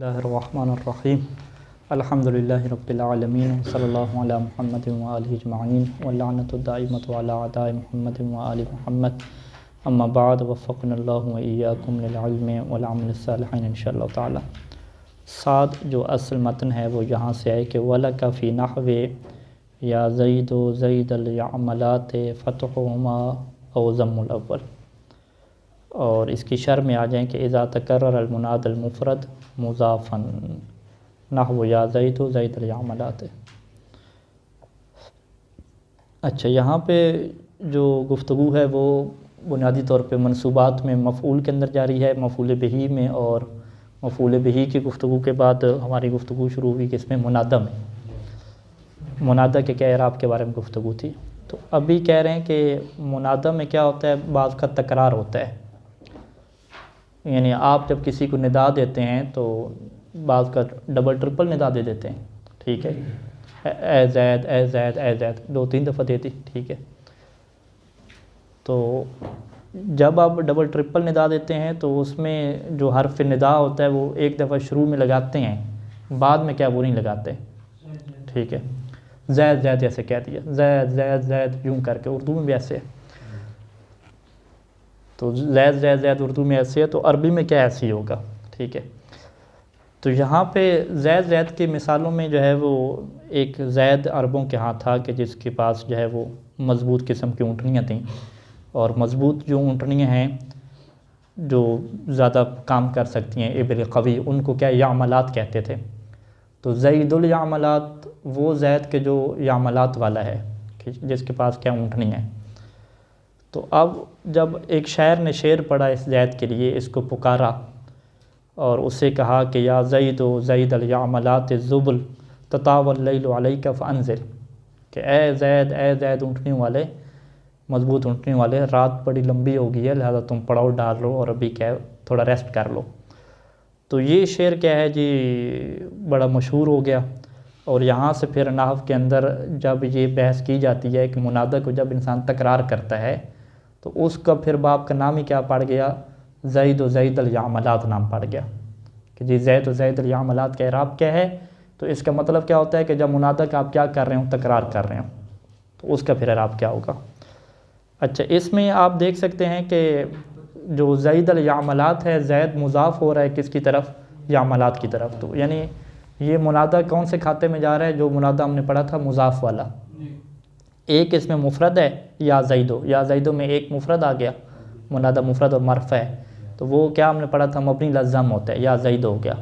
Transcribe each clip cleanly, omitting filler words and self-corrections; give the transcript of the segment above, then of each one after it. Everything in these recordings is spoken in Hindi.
बिस्मिल्लाहिर्रहमानिर्रहीम अल्हम्दुलिल्लाहि रब्बिल आलमीन सल्लल्लाहु अला मुहम्मदिन व आलिहि अजमईन व लअनतु दाइमतु अला अदाइ मुहम्मदिन व आलि मुहम्मद अम्मा बाद वफ़क़नल्लाहु व इय्याकुम लिल इल्मि वल अमलि सालिहीन इंशाअल्लाह ताला। साद जो असल मतन है वो यहाँ से है कि वलका फ़ी नहवे या ज़ैदु ज़ैदल यअमलात फ़तहुमा औ ज़म्मुल अव्वल। और इसकी शर में आ जाएँ कि इज़ा तकर्रर अल मुनाद अल मुफ़रद मुज़ाफ़न नहव या ज़ैदु ज़ैदल यअमलात। अच्छा, यहाँ पे जो गुफ्तगू है वो बुनियादी तौर पे मंसूबात में मफ़ऊल के अंदर जारी है, मफ़ऊल बिही में, और मफ़ऊल बिही की गुफ्तगू के बाद हमारी गुफ्तगू शुरू हुई किसमें, मुनादा में। मुनादा के क्या एराब के बारे में गुफ्तगू थी। तो अभी कह रहे हैं कि मुनादा में क्या होता है, बाज़ का तकरार होता है। यानी आप जब किसी को निदा देते हैं तो बाज़ का डबल ट्रिपल निदा दे देते हैं, ठीक है, ए ज़ैद ए ज़ैद ए ज़ैद 2-3 दफ़ा देती, ठीक है। तो जब आप डबल ट्रिपल निदा देते हैं तो उसमें जो हर्फ निदा होता है वो एक दफ़ा शुरू में लगाते हैं, बाद में क्या वो नहीं लगाते, ठीक है। ज़ैद ज़ैद ऐसे कह दिया, ज़ैद ज़ैद ज़ैद यूँ करके, उर्दू में भी ऐसे है। तो ज़ैद ज़ैद ज़ैद उर्दू में ऐसे है, तो अरबी में क्या ऐसे ही होगा, ठीक है। तो यहाँ पे ज़ैद ज़ैद की मिसालों में जो है वो एक ज़ैद अरबों के यहाँ था कि जिसके पास जो है वो मज़बूत किस्म की ऊँटनियाँ थीं, और मज़बूत जो ऊँटनियाँ हैं जो ज़्यादा काम कर सकती हैं, इबिल क़वी, उनको क्या यामलात कहते थे। तो ज़ैदुल यामलात वो ज़ैद के जो यामलात वाला है कि जिसके पास क्या ऊँटनी है। तो अब जब एक शायर ने शेर पढ़ा इस ज़ैद के लिए, इसको पुकारा और उससे कहा कि या ज़ैदु ज़ैदल यामलात ज़ुबुल ततावल लैलु अलैका फ़अंज़िल, कि ए ज़ैद ऊँटनी वाले, मज़बूत ऊँटनी वाले, रात बड़ी लंबी हो गई है, लिहाजा तुम पड़ाव डाल लो और अभी क्या थोड़ा रेस्ट कर लो। तो ये शेर क्या है जी, बड़ा मशहूर हो गया। और यहाँ से फिर नाहव के अंदर जब ये बहस की जाती है कि मुनादा को जब इंसान तकरार करता है तो उसका फिर बाप का नाम ही क्या पड़ गया, ज़ैद व ज़ैदल यामलात नाम पड़ गया कि जी ज़ैद व ज़ैदल यामलात का इराब क्या है। तो इसका मतलब क्या होता है कि जब मुनादा का आप क्या कर रहे हो, तकरार कर रहे हो, तो उसका फिर इराब क्या होगा। अच्छा, इसमें आप देख सकते हैं कि जो ज़ैदल यामलात है, ज़ैद मुज़ाफ़ हो रहा है किसकी तरफ, यामलात की तरफ। तो यानी ये मुनादा कौन से खाते में जा रहा है, जो मुनादा हमने पढ़ा था मुज़ाफ़ वाला। एक इसमें मुफ़रद है या ज़ैदो में एक मुफ़रद आ गया, मुनादा मुफ़रद और मरफ़ा है, तो वो क्या हमने पढ़ा था, मबनी लज़्ज़म होता है, या ज़ैदो हो गया।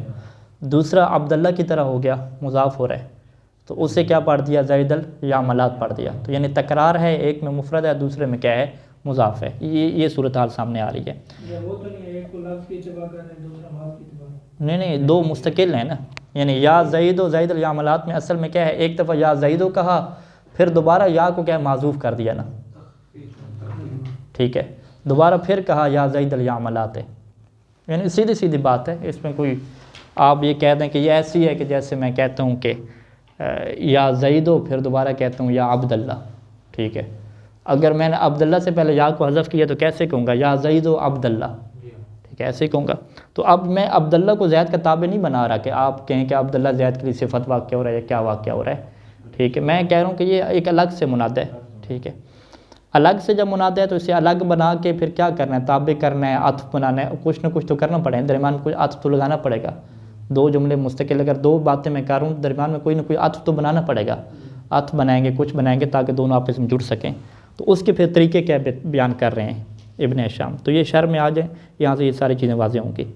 दूसरा अब्दुल्ला की तरह हो गया, मुज़ाफ़ हो रहा है, तो उससे क्या पढ़ दिया, ज़ैदल यामलात पढ़ दिया। तो यानी तकरार है, एक में मुफ़रद है, दूसरे में क्या है, मुज़ाफ़ है। ये सूरत हाल सामने आ रही है। नहीं, दो मुस्तकिल हैं ना। यानी या ज़ैदो ज़ैदल यामलात में असल में क्या है, एक दफ़ा या ज़ैदो कहा, फिर दोबारा या को क्या माज़ूफ़ कर दिया ना, ठीक है, दोबारा फिर कहा या ज़ैदल यामलात है। यानी सीधी सीधी बात है, इसमें कोई आप ये कह दें कि ये ऐसी है कि जैसे मैं कहता हूँ कि या ज़ैदो फिर दोबारा कहता हूँ या अब्दुल्ला, ठीक है। अगर मैंने अब्दुल्ला से पहले या को हज़फ़ किया तो कैसे कहूँगा, या ज़ैदो अब्दुल्ला, ठीक है, ऐसे ही कहूँगा। तो अब मैं अब्दुल्ला को ज़ैद का ताबे नहीं बना रहा कि आप कहें कि अब्दुल्ला ज़ैद के लिए सिफ़त वाक़या हो रहा है या क्या वाक़या हो रहा है, ठीक है। मैं कह रहा हूँ कि ये एक अलग से मुनादा है, ठीक है। अलग से जब मुनादा है तो इसे अलग बना के फिर क्या करना है, ताबे करना है, अत्फ़ बनाना है, कुछ ना कुछ तो करना पड़ेगा, दरमियान में कुछ अत्फ़ तो लगाना पड़ेगा। दो जुमले मुस्तकिल, अगर दो बातें मैं कर रहा हूँ, दरमियान में कोई ना कोई अत्फ़ तो बनाना पड़ेगा, अत्फ़ बनाएंगे, कुछ बनाएंगे ताकि दोनों आपस में जुड़ सकें। तो उसके फिर तरीके क्या बयान कर रहे हैं इब्न हिशाम। तो ये शर में आ जाए, यहाँ से ये सारी चीज़ें वाज़ेह होंगी।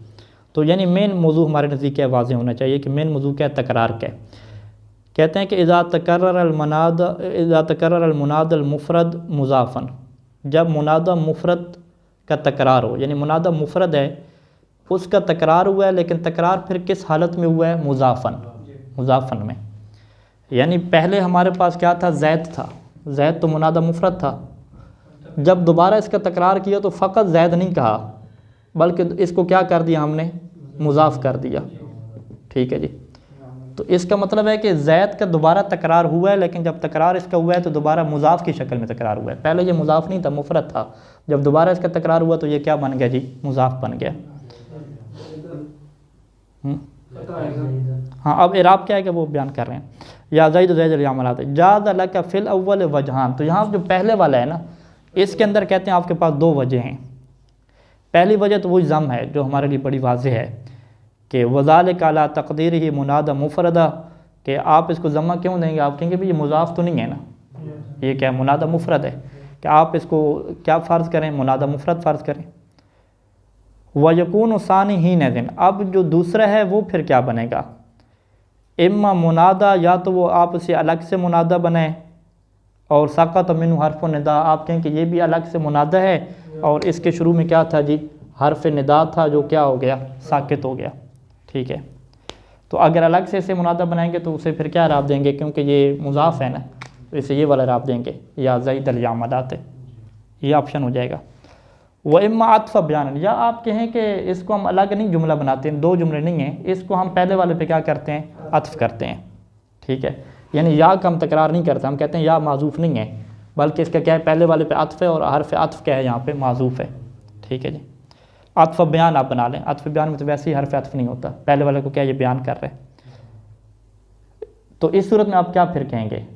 तो यानी मेन मौजू हमारे नज़दीक क्या वाज़ेह होना चाहिए कि मेन मौजू क्या है, तकरार क्या है। कहते हैं कि इज़ा तकर्रर अल मुनाद अल मुफ़रद मुज़ाफ़न, जब मुनादा मुफ़रद का तकरार हो, यानी मुनादा मुफ़रद है, उसका तकरार हुआ है, लेकिन तकरार फिर किस हालत में हुआ है, मुज़ाफ़न में। यानी पहले हमारे पास क्या था, ज़ैद था, ज़ैद तो मुनादा मुफ़रद था। जब दोबारा इसका तकरार किया तो फ़कत ज़ैद नहीं कहा, बल्कि इसको क्या कर दिया हमने, मुज़ाफ़ कर दिया, ठीक है जी। तो इसका मतलब है कि ज़ैद का दोबारा तकरार हुआ है, लेकिन जब तकरार इसका हुआ है तो दोबारा मुज़ाफ़ की शक्ल में तकरार हुआ है। पहले ये मुज़ाफ़ नहीं था, मुफ़रद था, जब दोबारा इसका तकरार हुआ तो ये क्या बन गया जी, मुज़ाफ़ बन गया। हाँ, अब इराब क्या है कि वो बयान कर रहे हैं। या ज़ैद ज़ैद यामलात जाद लक फ़िल अव्वल वजहान, तो यहाँ जो पहले वाला है ना, इसके अंदर कहते हैं आपके पास दो वजह हैं। पहली वजह तो वही ज़म है जो हमारे लिए बड़ी वाज़ेह है कि वज़ालिका अला तक़दीर ही मुनादा मुफ़रदा, कि आप इसको ज़म्मा क्यों देंगे, आप कहेंगे भाई ये मुज़ाफ़ तो नहीं है ना, ये क्या है, मुनादा मुफ़रद है, कि आप इसको क्या फ़र्ज़ करें, मुनादा मुफ़रद फ़र्ज़ करें। वयकून सानी ही नदिन, अब जो दूसरा है वो फिर क्या बनेगा, इम्मा मुनादा, या तो वो आप उसे अलग से मुनादा बनाएं, और साक़त मिन्हु हर्फ़ निदा, आप कहें कि ये भी अलग से मुनादा है और इसके शुरू में क्या था जी, हर्फ़ निदा था जो क्या हो गया, साकित हो गया। ठीक है, तो अगर अलग से इसे मुनादा बनाएंगे तो उसे फिर क्या इराब देंगे, क्योंकि ये मुज़ाफ़ है ना, तो इसे ये वाला इराब देंगे, या ज़ैदल यामलात, ये ऑप्शन हो जाएगा। व इम्मा अत्फ़ बयान, या आप कहें कि इसको हम अलग नहीं जुमला बनाते हैं, दो जुमले नहीं हैं, इसको हम पहले वाले पे क्या करते हैं, अत्फ़ करते हैं। ठीक है, यानी या का हम तकरार नहीं करते, हम कहते हैं या माज़ूफ़ नहीं है, बल्कि इसका क्या है, पहले वाले पे अत्फ़ है और हर्फ़ अत्फ़ क्या है यहाँ पे, माज़ूफ़ है। ठीक है जी, अत्फ़ बयान आप बना लें, अत्फ़ बयान में तो वैसे ही हर्फ़ अत्फ़ नहीं होता, पहले वाले को क्या ये बयान कर रहे हैं, तो इस सूरत में आप क्या फिर कहेंगे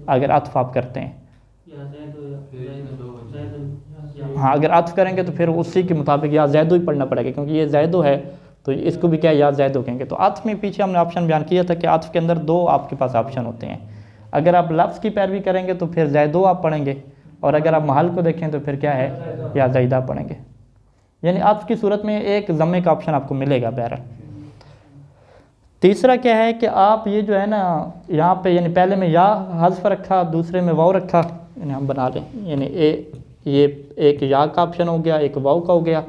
अगर अत्फ़ आप करते हैं। हाँ, अगर अत्फ़ करेंगे तो फिर उसी के मुताबिक या ज़ैदो ही पढ़ना पड़ेगा, क्योंकि ये ज़ैदो है तो इसको भी क्या या ज़ैदो कहेंगे। तो अत्फ़ में पीछे हमने ऑप्शन बयान किया था कि अत्फ़ के अंदर दो आपके पास ऑप्शन होते हैं, अगर आप लफ्ज़ की पैरवी करेंगे तो फिर ज़ैदो आप पढ़ेंगे, और अगर आप महल को देखें तो फिर क्या है, या ज़ैदा पढ़ेंगे। यानी अत्फ़ की सूरत में एक ज़म्मे का ऑप्शन आपको मिलेगा। बहरहाल तीसरा क्या है कि आप ये जो है ना, यहाँ पे यानी पहले में या हज़्फ़ रखा, दूसरे में वाव रखा, यानी हम बना लें, यानी ये एक या का ऑप्शन हो गया, एक वाव का हो गया।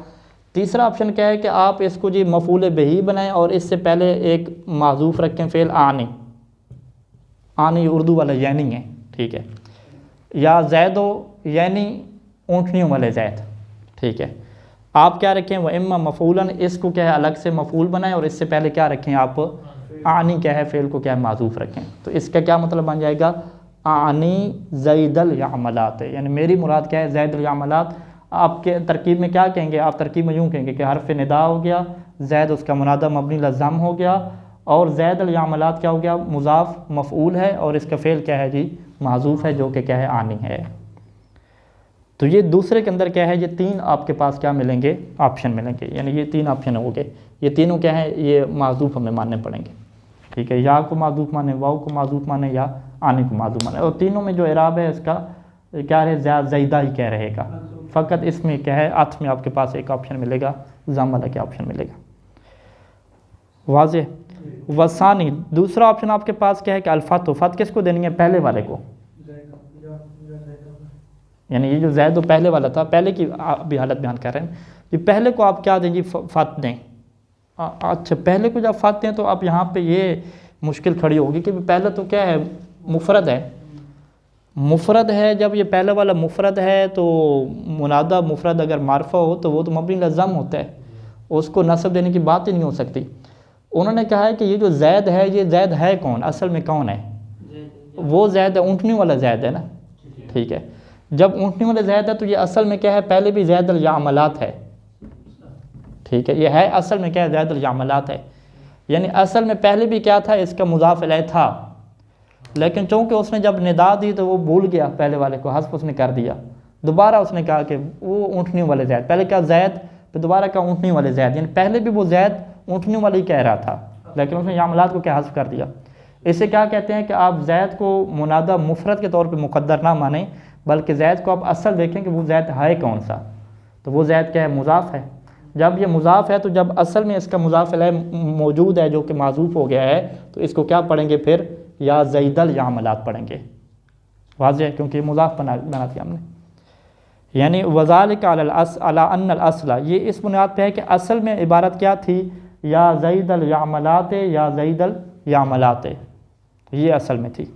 तीसरा ऑप्शन क्या है कि आप इसको जी मफ़ूल बिही बनाएं और इससे पहले एक माज़ूफ़ रखें, फ़ेल आनी, आनी उर्दू वाला यानी है। ठीक है, या ज़ैदो यानी ऊँटनियों वाले ज़ैद। ठीक है, आप क्या रखें, वह इम्मा मफ़ूलन, इसको क्या है अलग से मफ़ूल बनाएं और इससे पहले क्या रखें आप, आनी क्या है, फ़ेल को क्या है माज़ूफ़ रखें। तो इसका क्या मतलब बन जाएगा, आनी ज़ैदल यामलात, यानी मेरी मुराद क्या है, ज़ैदल यामलात। आपके तरकीब में क्या कहेंगे, आप तरकीब में यूँ कहेंगे कि हर्फ़ निदा हो गया, ज़ैद उसका मुनादा मबनी लज़्ज़म हो गया, और ज़ैदल यामलात क्या हो गया, मुज़ाफ़ मफ़ऊल है और इसका फ़ेल क्या है जी, माज़ूफ़ है, जो कि क्या है, आनी है। तो ये दूसरे के अंदर क्या है, ये तीन आपके पास क्या मिलेंगे, ऑप्शन मिलेंगे, यानी ये तीन ऑप्शन हो गए। ये तीनों क्या है, ये माज़ूफ़ हमें मानने पड़ेंगे। ठीक है, या को माज़ूफ़ माने, वाव को माज़ूफ़ माने, या आने को माज़ूफ़ माने, और तीनों में जो इराब है इसका क्या है, ज़ैदा ही क्या रहेगा, फ़कत इसमें क्या है, अत्फ़ में आपके पास एक ऑप्शन मिलेगा, ज़म वाला क्या ऑप्शन मिलेगा। वाज़े वसानी दूसरा ऑप्शन आपके पास क्या है कि अल्फ़त, फ़त किसको देनी है, पहले वाले को, यानी ये जो ज़ैद पहले वाला था, पहले की भी हालत बयान कर रहे हैं, कि पहले को आप क्या दें जी, फ़त दें। अच्छा, पहले को जब फ़त दें तो आप यहाँ पे ये मुश्किल खड़ी होगी कि पहले तो क्या है, मुफ़रद है, मुफ़रद है। जब ये पहले वाला मुफ़रद है तो मुनादा मुफ़रद अगर मारफ़ा हो तो वो तो मबनी लज़्ज़म होता है, उसको नस्ब देने की बात ही नहीं हो सकती। उन्होंने कहा है कि ये जो ज़ैद है, ये ज़ैद है कौन, असल में कौन है, वो ज़ैद है, ऊँटनी वाला ज़ैद है ना। ठीक है, जब ऊँटनी वाला ज़ैद है तो ये असल में क्या है, पहले भी ज़ैदल यामलात है। ठीक है, ये है असल में क्या है, ज़ैदल यामलात है, यानी असल में पहले भी क्या था, इसका मुज़ाफ़ इलैह था, लेकिन चूँकि उसने जब निदा दी तो वो भूल गया, पहले वाले को हज़्फ़ उसने कर दिया, दोबारा उसने कहा कि वो ऊँटनी वाले ज़ैद, पहले क्या ज़ैद, फिर दोबारा क्या ऊँटनी वाले ज़ैद, यानी पहले भी वो ज़ैद ऊँटनी वाले ही कह रहा था, लेकिन उसने यामलात को क्या हज़्फ़ कर दिया। इसे क्या कहते हैं कि आप ज़ैद को मुनादा मुफ़रद के तौर पर मुक़द्दर ना मानें, बल्कि ज़ैद को आप असल देखें कि वो ज़ैद है कौन सा, तो वो ज़ैद क्या है, मुज़ाफ़ है। जब ये मुज़ाफ़ है तो जब असल में इसका मुज़ाफ़ इलैह मौजूद है जो कि माज़ूफ़ हो गया है, तो इसको क्या पढ़ेंगे फिर, या ज़ैदल यामलात पढ़ेंगे। वाज़ेह है, क्योंकि मुज़ाफ़ बना दिया हमने। यानी वज़ालिका अला अन्नल अस्ला, ये इस बुनियाद पे है कि असल में इबारत क्या थी, या ज़ैदल यामलात, या ज़ैदल यामलात, ये असल में थी।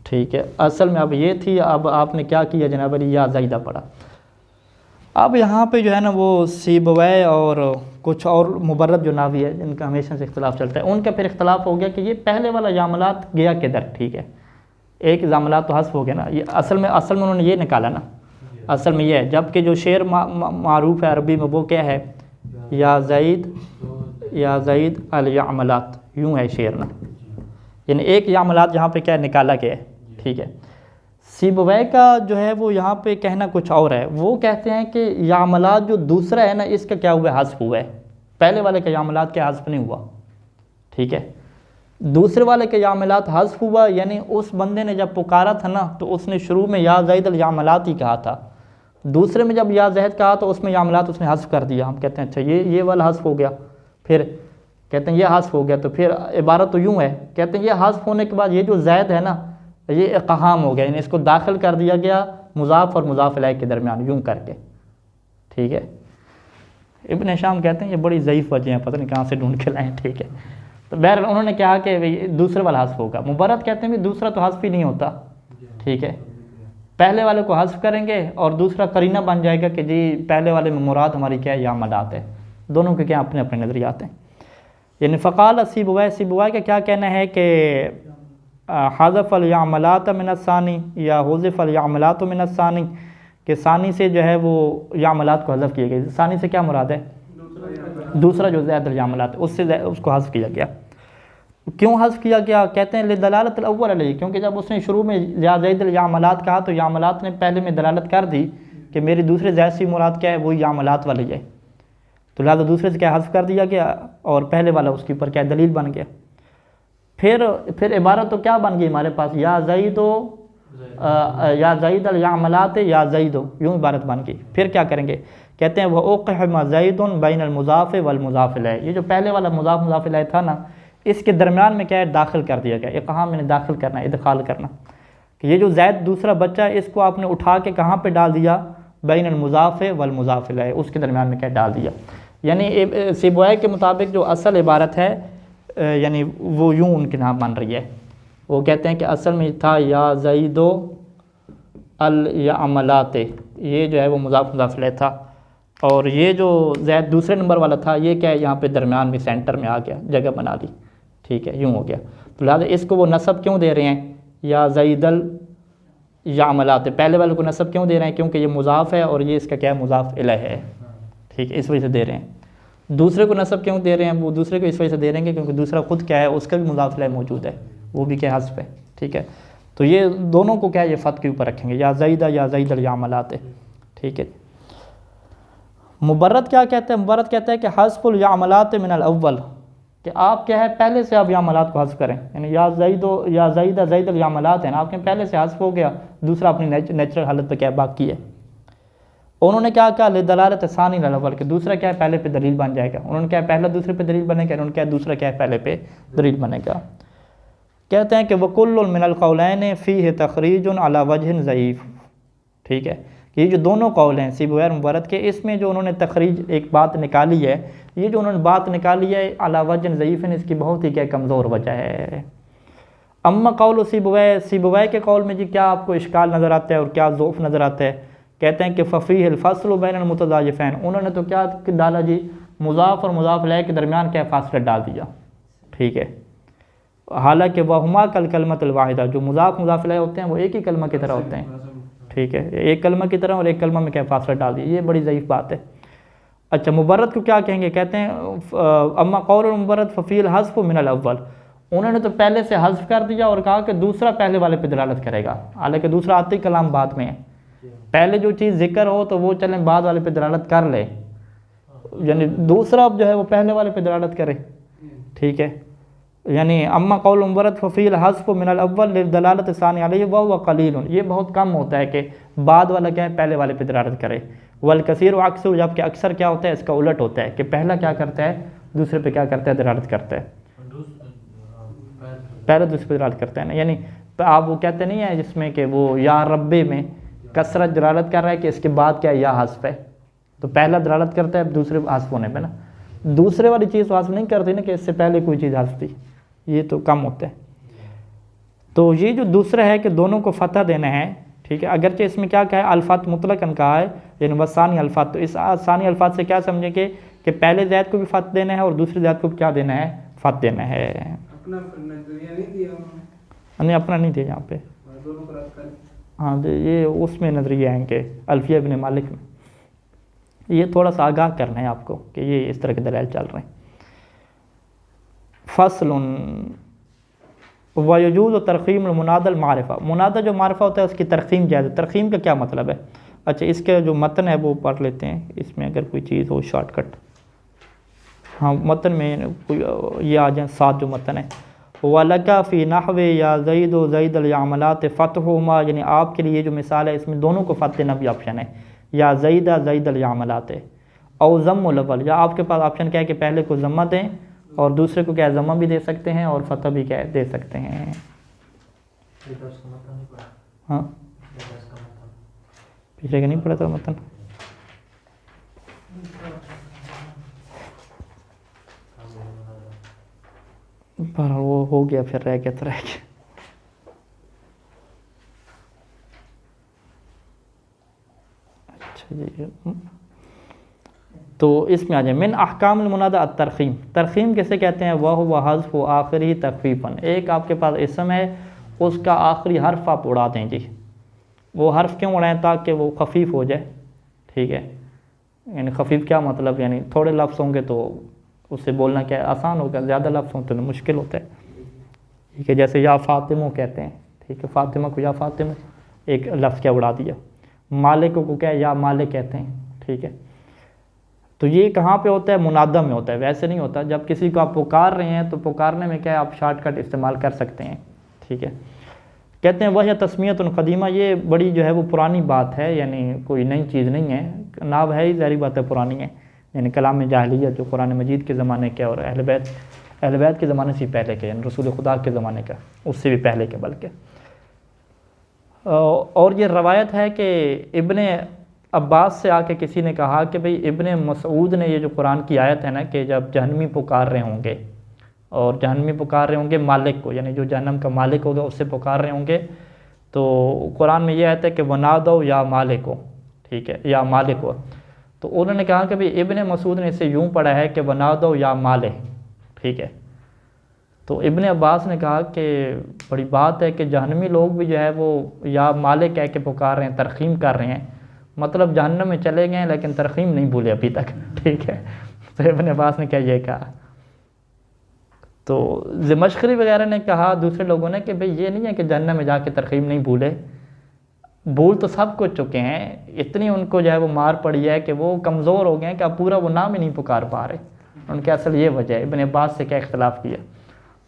ठीक है, असल में अब ये थी, अब आपने क्या किया जनाब अली, या ज़ैदा पढ़ा। अब यहाँ पे जो है ना वो सीबवै और कुछ और मुबर्रद जो नावी है जिनका हमेशा से इख्तलाफ चलता है, उनका फिर इख्तलाफ हो गया कि ये पहले वाला यामलात गया किधर। ठीक है, एक यामलात तो हस्फ हो गया ना, ये असल में उन्होंने ये निकाला ना, असल में ये है, जबकि जो शेर मारूफ है अरबी में वो क्या है, या ज़ईद अल यामलात, यूँ है शेर ना, यानी एक यामलात यहाँ पे क्या निकाला गया है, ठीक है। सिबवै का जो है वो यहाँ पे कहना कुछ और है, वो कहते हैं कि यामलात जो दूसरा है ना इसका क्या हुआ है, हस्फ हुआ है, पहले वाले का यामलात क्या हस्फ नहीं हुआ, ठीक है। दूसरे वाले के यामलात हस्फ हुआ, यानी उस बंदे ने जब पुकारा था ना तो उसने शुरू में या ज़ैद अल यामलात ही कहा था, दूसरे में जब या ज़ैद कहा तो उसमें यामलात उसने हस्फ कर दिया। हम कहते हैं अच्छा ये वाला हस्फ हो गया, फिर कहते हैं ये हस्फ हो गया, तो फिर इबारत तो यूँ है, कहते हैं ये हस्फ होने के बाद ये जो ज़ैद है ना ये इक़हाम हो गया, यानी इसको दाखिल कर दिया गया मुज़ाफ़ और मुज़ाफ़ इलैह के दरमियान यूँ करके, ठीक है। इब्न हिशाम कहते हैं ये बड़ी ज़ईफ़ वजह है, पता नहीं कहाँ से ढूंढ के लाएँ, ठीक है। तो बहरहाल उन्होंने कहा कि भाई दूसरे वाला हस्फ होगा। मुबर्रद कहते हैं भी दूसरा तो हस्फ ही नहीं होता, ठीक है, पहले वाले को हस्फ करेंगे और दूसरा करीना बन जाएगा कि जी पहले वाले में मुराद हमारी क्या है, यामलात है। दोनों के क्या अपने अपने नज़रियात हैं। यानी फ़क़ाल सिबवै का क्या कहना है कि हज़फ़ अल यामलात मिन अस्सानी या हुज़िफ़ अल यामलात मिन अस्सानी, कि सानी से जो है वो यामलात को हज़फ़ किया गया। सानी से क्या मुराद है, दूसरा जो ज़ैद अल यामलात उससे उसको हज़फ़ किया गया। क्यों हज़फ़ किया गया, कहते हैं लिदलालत अल अव्वल अलैहि, क्योंकि जब उसने शुरू में या ज़ैद अल यामलात कहा तो यामलात ने पहले में दलालत कर दी कि मेरी दूसरे ज़ैद से मुराद क्या है, वही यामलात वाली है, तो लिहाजा दूसरे से क्या हज़फ़ कर दिया गया और पहले वाला उसके ऊपर क्या दलील बन गया। फिर इबारत तो क्या बन गई हमारे पास, या ज़ईद अल यामलात या ज़ईद, यूँ इबारत बन गई। फिर क्या करेंगे, कहते हैं वह उक़िम ज़ईदुन बैन अल मुज़ाफ़ वल मुज़ाफ़ इलैह, ये जो पहले वाला मुज़ाफ़ इलैह था ना इसके दरमियान में क्या है, दाखिल कर दिया गया। ये कहाँ मैंने दाखिल करना, इदखाल करना, कि ये जो ज़ैद दूसरा बच्चा है इसको आपने उठा के कहाँ पे डाल दिया, बैन अल मुज़ाफ़ वल मुज़ाफ़ इलैह, उसके दरमियान में क्या डाल दिया। यानी सिबवै के मुताबिक जो असल इबारत है यानी वो यूँ उनके नाम बन रही है। वो कहते हैं कि असल में था या ज़ईदो अल यामलात, ये जो है वो मुज़ाफ़ इलैह था, और ये जो ज़ैद दूसरे नंबर वाला था ये क्या है, यहाँ पे दरमियान में सेंटर में आ गया, जगह बना ली, ठीक है, यूँ हो गया। तो लिहाजा इसको वो नसब क्यों दे रहे हैं, या ज़ईदल यामलात, पहले वाले को नसब क्यों दे रहे हैं, क्योंकि ये मुज़ाफ़ है और ये इसका क्या है, मुज़ाफ़ इलैह है, ठीक है, इस वजह से दे रहे हैं। दूसरे को नसब क्यों दे रहे हैं, वो दूसरे को इस वजह से दे देंगे क्योंकि दूसरा खुद क्या है, उसका भी मुज़ाफ़ इलैह मौजूद है, वो भी क्या हस्फ है, ठीक है। तो ये दोनों को क्या है, ये फ़त के ऊपर रखेंगे, या ज़ईदल यामलात, ठीक है। मुबर्रद क्या कहते हैं, मुबर्रद कहता है कि हस्फुल यामलात मिनल अव्वल, कि आप क्या है पहले से आप यामलात को हस्फ करें, यानी या ज़ईदल यामलात है ना, आपके पहले से हस्फ हो गया, दूसरा अपनी नेचुरल हालत पे क्या बाकी है। उन्होंने क्या कहा, लिदलालत सानी अल अव्वल, कि दूसरा क्या है पहले पे दलील बन जाएगा। उन्होंने क्या पहला दूसरे पे दलील बनेगा, उन्होंने क्या दूसरा क्या है पहले पे दलील बनेगा। कहते हैं कि वकुल्लुन मिनल क़ौलैन फ़ीह तख़रीजुन अला वजहिन ज़ईफ़, ठीक है, कि ये जो दोनों कौल हैं सिबवै और मुबर्रद के, इसमें जो उन्होंने तखरीज एक बात निकाली है, ये जो उन्होंने बात निकाली है अला वजन ज़ईफ़, इसकी बहुत ही क्या कमज़ोर वजह है। अम्मा कौल सिबवै के कौल में जी क्या आपको इश्काल नज़र आता है और क्या ज़ोफ़ नज़र आता है, कहते हैं कि फ़फ़ीहिल फ़स्लु बैनल मुतज़ायिफ़ैन, उन्होंने तो क्या डाला जी, मुज़ाफ़ और मुज़ाफ़ इलैह के दरमियान क्या फासला डाल दिया, ठीक है। हालांकि वहुमा कल कलमतुल वाहिदा, जो मुज़ाफ़ इलैह होते हैं वो एक ही कलमा की तरह होते हैं, ठीक है, एक कलमा की तरह, और एक कलमा में क्या फासला डाल दिया, ये बड़ी ज़ईफ़ बात है। अच्छा, मुबर्रद को क्या कहेंगे, कहते हैं अम्मा कौल मुबर्रद फ़फ़ील हज़्फ़ मिनल अव्वल, उन्होंने तो पहले से हज़्फ़ कर दिया और कहा कि दूसरा पहले वाले पे दलालत करेगा, हालांकि दूसरा आती कलाम बाद में है, पहले जो चीज़ ज़िक्र हो तो वो चलें बाद वाले पे दलालत कर ले, यानी दूसरा जो है वो पहले वाले पे दलालत करे, ठीक है। यानी अम्मा कौल मुबर्रद फ़फ़ील हज़्फ़ मिनल अव्वल लिदलालत सानी अलैहि वहुव क़लीलुन, ये बहुत कम होता है कि बाद वाला क्या है पहले वाले पे दलालत करे। वल कसीर व अक्सर, जबकि अक्सर क्या होता है इसका उलट होता है कि पहला क्या करता है दूसरे पे क्या करता है, दलालत करता है, पहले दूसरे पे दलालत करता है ना। यानी आप वो कहते नहीं है जिसमें कि वो या रब्बे में कसरत दलालत कर रहा है कि इसके बाद क्या या हस्फ है, तो पहला दलालत करता है दूसरे हस्फ होने पे ना, दूसरे वाली चीज़ हस्फ नहीं करती ना कि इससे पहले कोई चीज़ हस्फ थी, ये तो कम होता है। तो ये जो दूसरा है कि दोनों को फ़तह देना है, ठीक है, अगरचे इसमें क्या कहा है अल्फ़ात मुतलकन कहा है, यानी वसानी अल्फ़ात, तो इस सानी अल्फ़ात से क्या समझेंगे कि पहले ज़ैद को भी फ़तह देना है और दूसरे ज़ैद को भी क्या देना है, फ़तह देना है। अपना नहीं दिया यहाँ पे, हाँ ये उसमें नज़रिए आएंगे अल्फिया इब्न मालिक में। ये थोड़ा सा आगाह करना है आपको कि ये इस तरह के दलाइल चल रहे हैं। फसलुन वयजूज़ तरख़ीम मुनादल मारिफ़ा, मुनादा जो मारिफ़ा होता है उसकी तरख़ीम जायज़। तरख़ीम का क्या मतलब है? अच्छा, इसके जो मतन है वो पढ़ लेते हैं, इसमें अगर कोई चीज़ हो शॉर्टकट। हाँ मतन में कोई ये आ जाए 7 जो मतन है। वलका फ़ी नहवे या ज़ईद व ज़ईद अल-यामलात फ़तहुमा, यानी आपके लिए जो मिसाल है इसमें दोनों को फ़तह देना भी ऑप्शन है, या ज़ईदा ज़ईद अल-यामलात और ज़म्मुल अव्वल, या आपके पास ऑप्शन क्या है कि पहले को ज़म्मा दें और दूसरे को क्या ज़म्मा भी दे सकते हैं और फ़तह भी क्या दे सकते हैं। हाँ पीछे का नहीं पड़ा था मतन, पर वो हो गया फिर रह गया तो रह गया। अच्छा जी, तो इसमें आ जाए मिन अहकामुल मुनादा अत-तरख़ीम। तरख़ीम किसे कहते हैं? वह हज़्फ़ु आखिरी तख़फ़ीफ़न, एक आपके पास इसम है उसका आखिरी हर्फ आप उड़ा दें जी। वो हर्फ क्यों उड़ाएं? ताकि वो खफ़ीफ़ हो जाए, ठीक है। यानी खफ़ीफ़ क्या मतलब, यानी थोड़े लफ्ज़ होंगे तो उससे बोलना क्या आसान होगा, ज़्यादा लफ्ज़ होते तो मुश्किल होता है, ठीक है। जैसे या फ़ातिमो कहते हैं, ठीक है, फ़ातिमा को या फ़ातिमा एक लफ्ज़ क्या उड़ा दिया। मालिक को क्या या मालिक कहते हैं, ठीक है। तो ये कहाँ पे होता है? मुनादा में होता है, वैसे नहीं होता। जब किसी को आप पुकार रहे हैं तो पुकारने में क्या है, आप शॉर्टकट इस्तेमाल कर सकते हैं, ठीक है। कहते हैं वह तस्मियतुन क़दीमा, ये बड़ी जो है वो पुरानी बात है, यानी कोई नई चीज़ नहीं है, नाम है ही ज़ाहिर बात है पुरानी है। यानी कलाम जाहिलिया जो कुरान मजीद के ज़माने के और अहले बैत के ज़माने से पहले के, यानी रसूल खुदा के ज़माने का, उससे भी पहले के बल्कि। और ये रवायत है कि इब्ने अब्बास से आके किसी ने कहा कि भाई इब्ने मसूद ने ये जो कुरान की आयत है ना कि जब जहन्नमी पुकार रहे होंगे, और जहन्नमी पुकार रहे होंगे मालिक को, यानी जो जहन्नम का मालिक होगा उससे पुकार रहे होंगे, तो कुरान में ये आयत है कि वनादो या मालिक हो, ठीक है, या मालिक हो। तो उन्होंने कहा कि भाई इब्ने मसूद ने इसे यूँ पढ़ा है कि वनादो या माले, ठीक है। तो इब्ने अब्बास ने कहा कि बड़ी बात है कि जहन्नमी लोग भी जो है वो या मालिक कह के पुकार रहे हैं, तरख़ीम कर रहे हैं, मतलब जहन्नम में चले गए लेकिन तरख़ीम नहीं भूले अभी तक, ठीक है। तो इब्ने अब्बास ने क्या ये कहा। तो ज़मख़शरी वगैरह ने कहा, दूसरे लोगों ने, कि भाई ये नहीं है कि जहन्नम में जाके तरख़ीम नहीं भूले, भूल तो सब कुछ चुके हैं, इतनी उनको जो है वो मार पड़ी है कि वो कमज़ोर हो गए हैं कि अब पूरा वो नाम ही नहीं पुकार पा रहे। उनके असल ये वजह है। इब्ने अब्बास से क्या इख्तलाफ किया,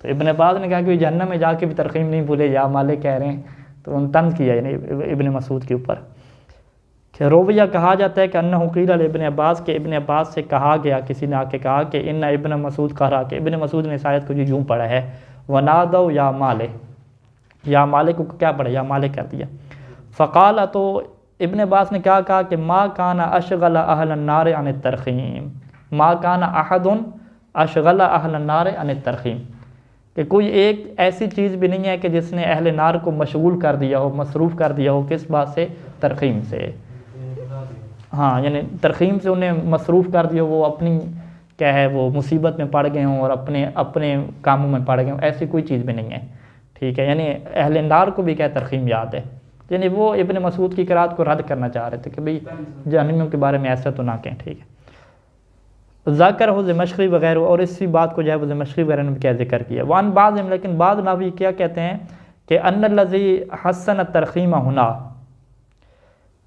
तो इब्ने अब्बास ने कहा कि जहन्नम में जाके भी तरख़ीम नहीं भूले, या मालिक कह रहे हैं, तो उन तंज़ किया यानी इब्ने मसूद के ऊपर। रोविया कहा जाता है कि अन्नहु क़ील इब्ने अब्बास, के इब्ने अब्बास से कहा गया, किसी ने आके कहा कि इन्ना इब्ने मसूद कहा कि इब्ने मसूद ने शायद कुछ यूँ पढ़ा है वनादो या माले, या मालिक को क्या पढ़ा, या मालिक कर दिया। फ़क़ाल, तो इब्ने अब्बास ने क्या कहा कि मा काना अशग़ल अहलन नार अन तरख़ीम, मा काना अहदुन अशग़ल अहलन नार अन तरख़ीम, कि कोई एक ऐसी चीज़ भी नहीं है कि जिसने अहले नार को मशगूल कर दिया हो, मसरूफ़ कर दिया हो, किस बात से? तरख़ीम से। हाँ, यानी तरख़ीम से उन्हें मसरूफ़ कर दिया, वो अपनी क्या है वो मुसीबत में पड़ गए हों और अपने अपने कामों में पड़ गए हों, ऐसी कोई चीज़ भी नहीं है, ठीक है। यानी अहले नार को भी क्या तरख़ीम याद है, यानी वो इब्ने मसूद की क़िराअत को रद्द करना चाह रहे थे कि भाई जहन्नमियों के बारे में ऐसा तो ना कहें, ठीक है। ज़ाकर हो ज़मख़शरी वगैरह, और इसी बात को जो है वो ज़मख़शरी वगैरह ने क्या ज़िक्र किया। वान बाद, लेकिन बाद नावी क्या कहते हैं कि अन्नल्लज़ी हसन तरख़ीम हुना,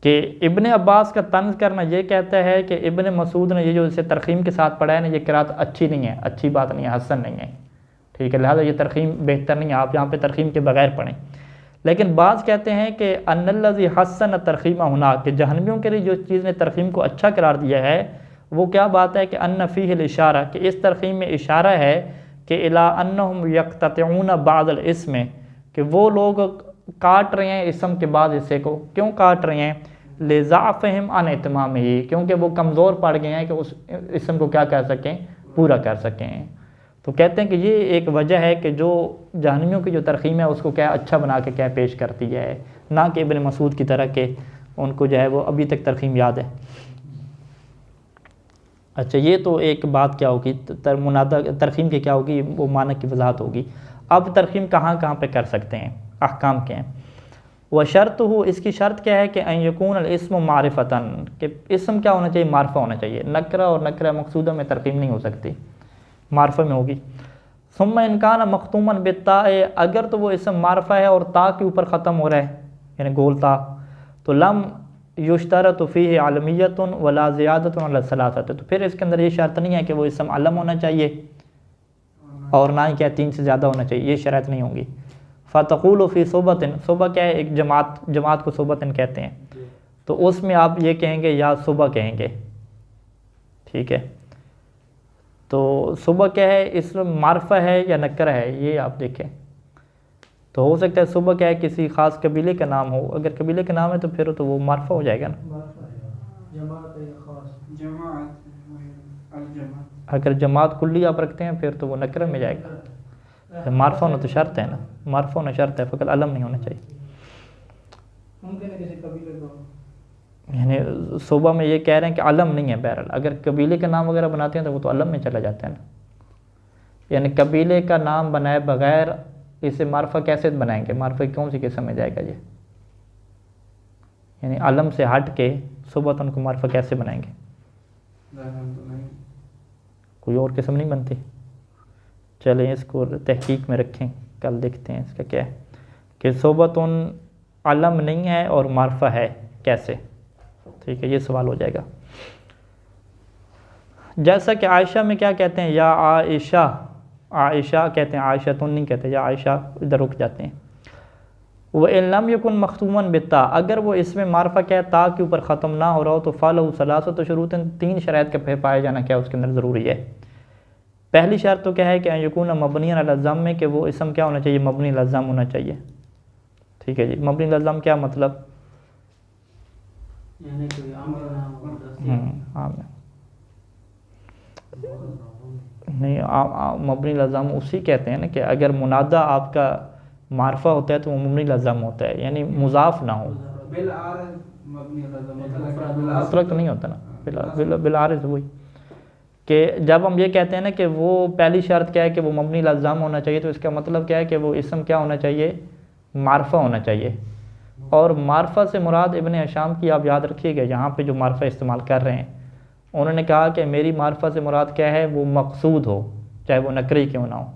कि इब्ने अब्बास का तंज़ करना ये कहता है कि इब्ने मसूद ने ये जो इसे तरख़ीम के साथ पढ़ा है ना, ये क़िराअत अच्छी नहीं है, अच्छी बात नहीं है, हसन नहीं है, ठीक है, लिहाजा ये तरख़ीम बेहतर नहीं है, आप यहाँ पे तरख़ीम के बगैर पढ़ें। लेकिन बाज़ कहते हैं कि अन्नल्लज़ी हसन तरख़ीम हुना, कि जहन्नमियों के लिए जो चीज़ ने तरख़ीम को अच्छा करार दिया है वो क्या बात है कि अन्न फ़ीहिल इशारा, कि इस तरख़ीम में इशारा है कि इला अन्नहुम यक़्ततिऊन बाज़ल इस्म, कि वो लोग काट रहे हैं इसम के बाद हिस्से को। क्यों काट रहे हैं? लिज़ाफ़हिम अन इत्माम ही, क्योंकि वो कमज़ोर पड़ गए हैं कि उस इसम को क्या कर सकें, पूरा कर सकें। तो कहते हैं कि ये एक वजह है कि जो जहन्नमियों की जो तरख़ीम है उसको क्या अच्छा बना के क्या पेश करती है, ना कि इब्ने मसूद की तरह के उनको जो है वो अभी तक तरख़ीम याद है। अच्छा, ये तो एक बात क्या होगी, मुनादा तरख़ीम की क्या होगी, वो मानक की वजाहत होगी। अब तरख़ीम कहाँ कहाँ पे कर सकते हैं, अहकाम के हैं। व शर्त हो, इसकी शर्त क्या है कि अन यकून अल इस्म मारिफतन, कि इस्म क्या होना चाहिए, मारफा होना चाहिए। नकरा और नकरा मकसूदा में तरकीब नहीं हो सकती, मारफा में होगी। सुम्मा इनकान मखतूमन बित्ता, अगर तो वो इस्म मारफा है और ता के ऊपर ख़त्म हो रहा है, यानी गोल ता, तो लम युश्तरत फ़ीह आलमियतुन वला ज़ियादतुन अला सलासत, तो फिर इसके अंदर ये शर्त नहीं है कि वो इस्म अलम होना चाहिए और ना ही क्या 3 से ज़्यादा होना चाहिए, ये शर्त नहीं होंगी। फ़तक़ूलु फ़ी सुबतिन, सुबह क्या है, एक जमात को सुबतिन कहते हैं, तो उसमें आप ये कहेंगे या सुबह कहेंगे, ठीक है। तो सुबह क्या है, इसमें मारफा है या नकरा है, ये आप देखें। तो हो सकता है सुबह क्या है, किसी ख़ास कबीले का नाम हो, अगर कबीले का नाम है तो फिर तो वो मारफा हो जाएगा ना। अगर जमात कुल्ली आप रखते हैं फिर तो वो नकरा में जाएगा। मारफा होना तो शर्त है ना, मारफा होना शर्त है, फ़कत अलम नहीं होना चाहिए। यानी सुबह में ये कह रहे हैं कि अलम नहीं है, बहरहाल अगर कबीले का नाम वगैरह बनाते हैं तो वो तो अलम में चला जाता है ना। यानी कबीले का नाम बनाए बगैर इसे मारफा कैसे बनाएंगे, मारफा की कौन सी किस्म में जाएगा ये, यानी अलम से हट के सुबह तो उनको मारफा कैसे बनाएंगे, कोई और किस्म नहीं बनती। चलें इसको तहकीक में रखें, कल देखते हैं इसका क्या है कि सोबतुन अलम नहीं है और मारफा है कैसे, ठीक है, ये सवाल हो जाएगा। जैसा कि आयशा में क्या कहते हैं, या आयशा, आयशा कहते हैं, आयशा तुन नहीं कहते, या आयशा इधर रुक जाते हैं। वह इल्लम यकुन मखतूमन बित्ता, अगर वो इसमें मारफा क्या है, ता के ऊपर ख़त्म ना हो रहा हो, तो फ़लहु सलासतु शुरूतन, 3 शराइत का पाया जाना क्या उसके अंदर ज़रूरी है। पहली शर्त तो क्या है कि यकुन मबनी अला ज़म में, कि वो इसम क्या होना चाहिए, मबनी अला ज़म होना चाहिए, ठीक है जी। मबनी अला ज़म क्या मतलब, नहीं मबनी लज़म उसी कहते हैं ना कि अगर मुनादा आपका मारफा होता है तो वो मबनी लज़म होता है, यानी मुज़ाफ ना हो, मुतलक नहीं होता ना, बिलारिज़ वही कि जब हम ये कहते हैं ना कि वो पहली शर्त क्या है कि वो मबनी लज़म होना चाहिए, तो इसका मतलब क्या है कि वो इसम क्या होना चाहिए, मारफा होना चाहिए। और मारफा से मुराद इब्न हिशाम की आप याद रखिएगा, यहाँ पे जो मारफा इस्तेमाल कर रहे हैं, उन्होंने कहा कि मेरी मारफा से मुराद क्या है, वो मकसूद हो, चाहे वो नकरी क्यों ना हो,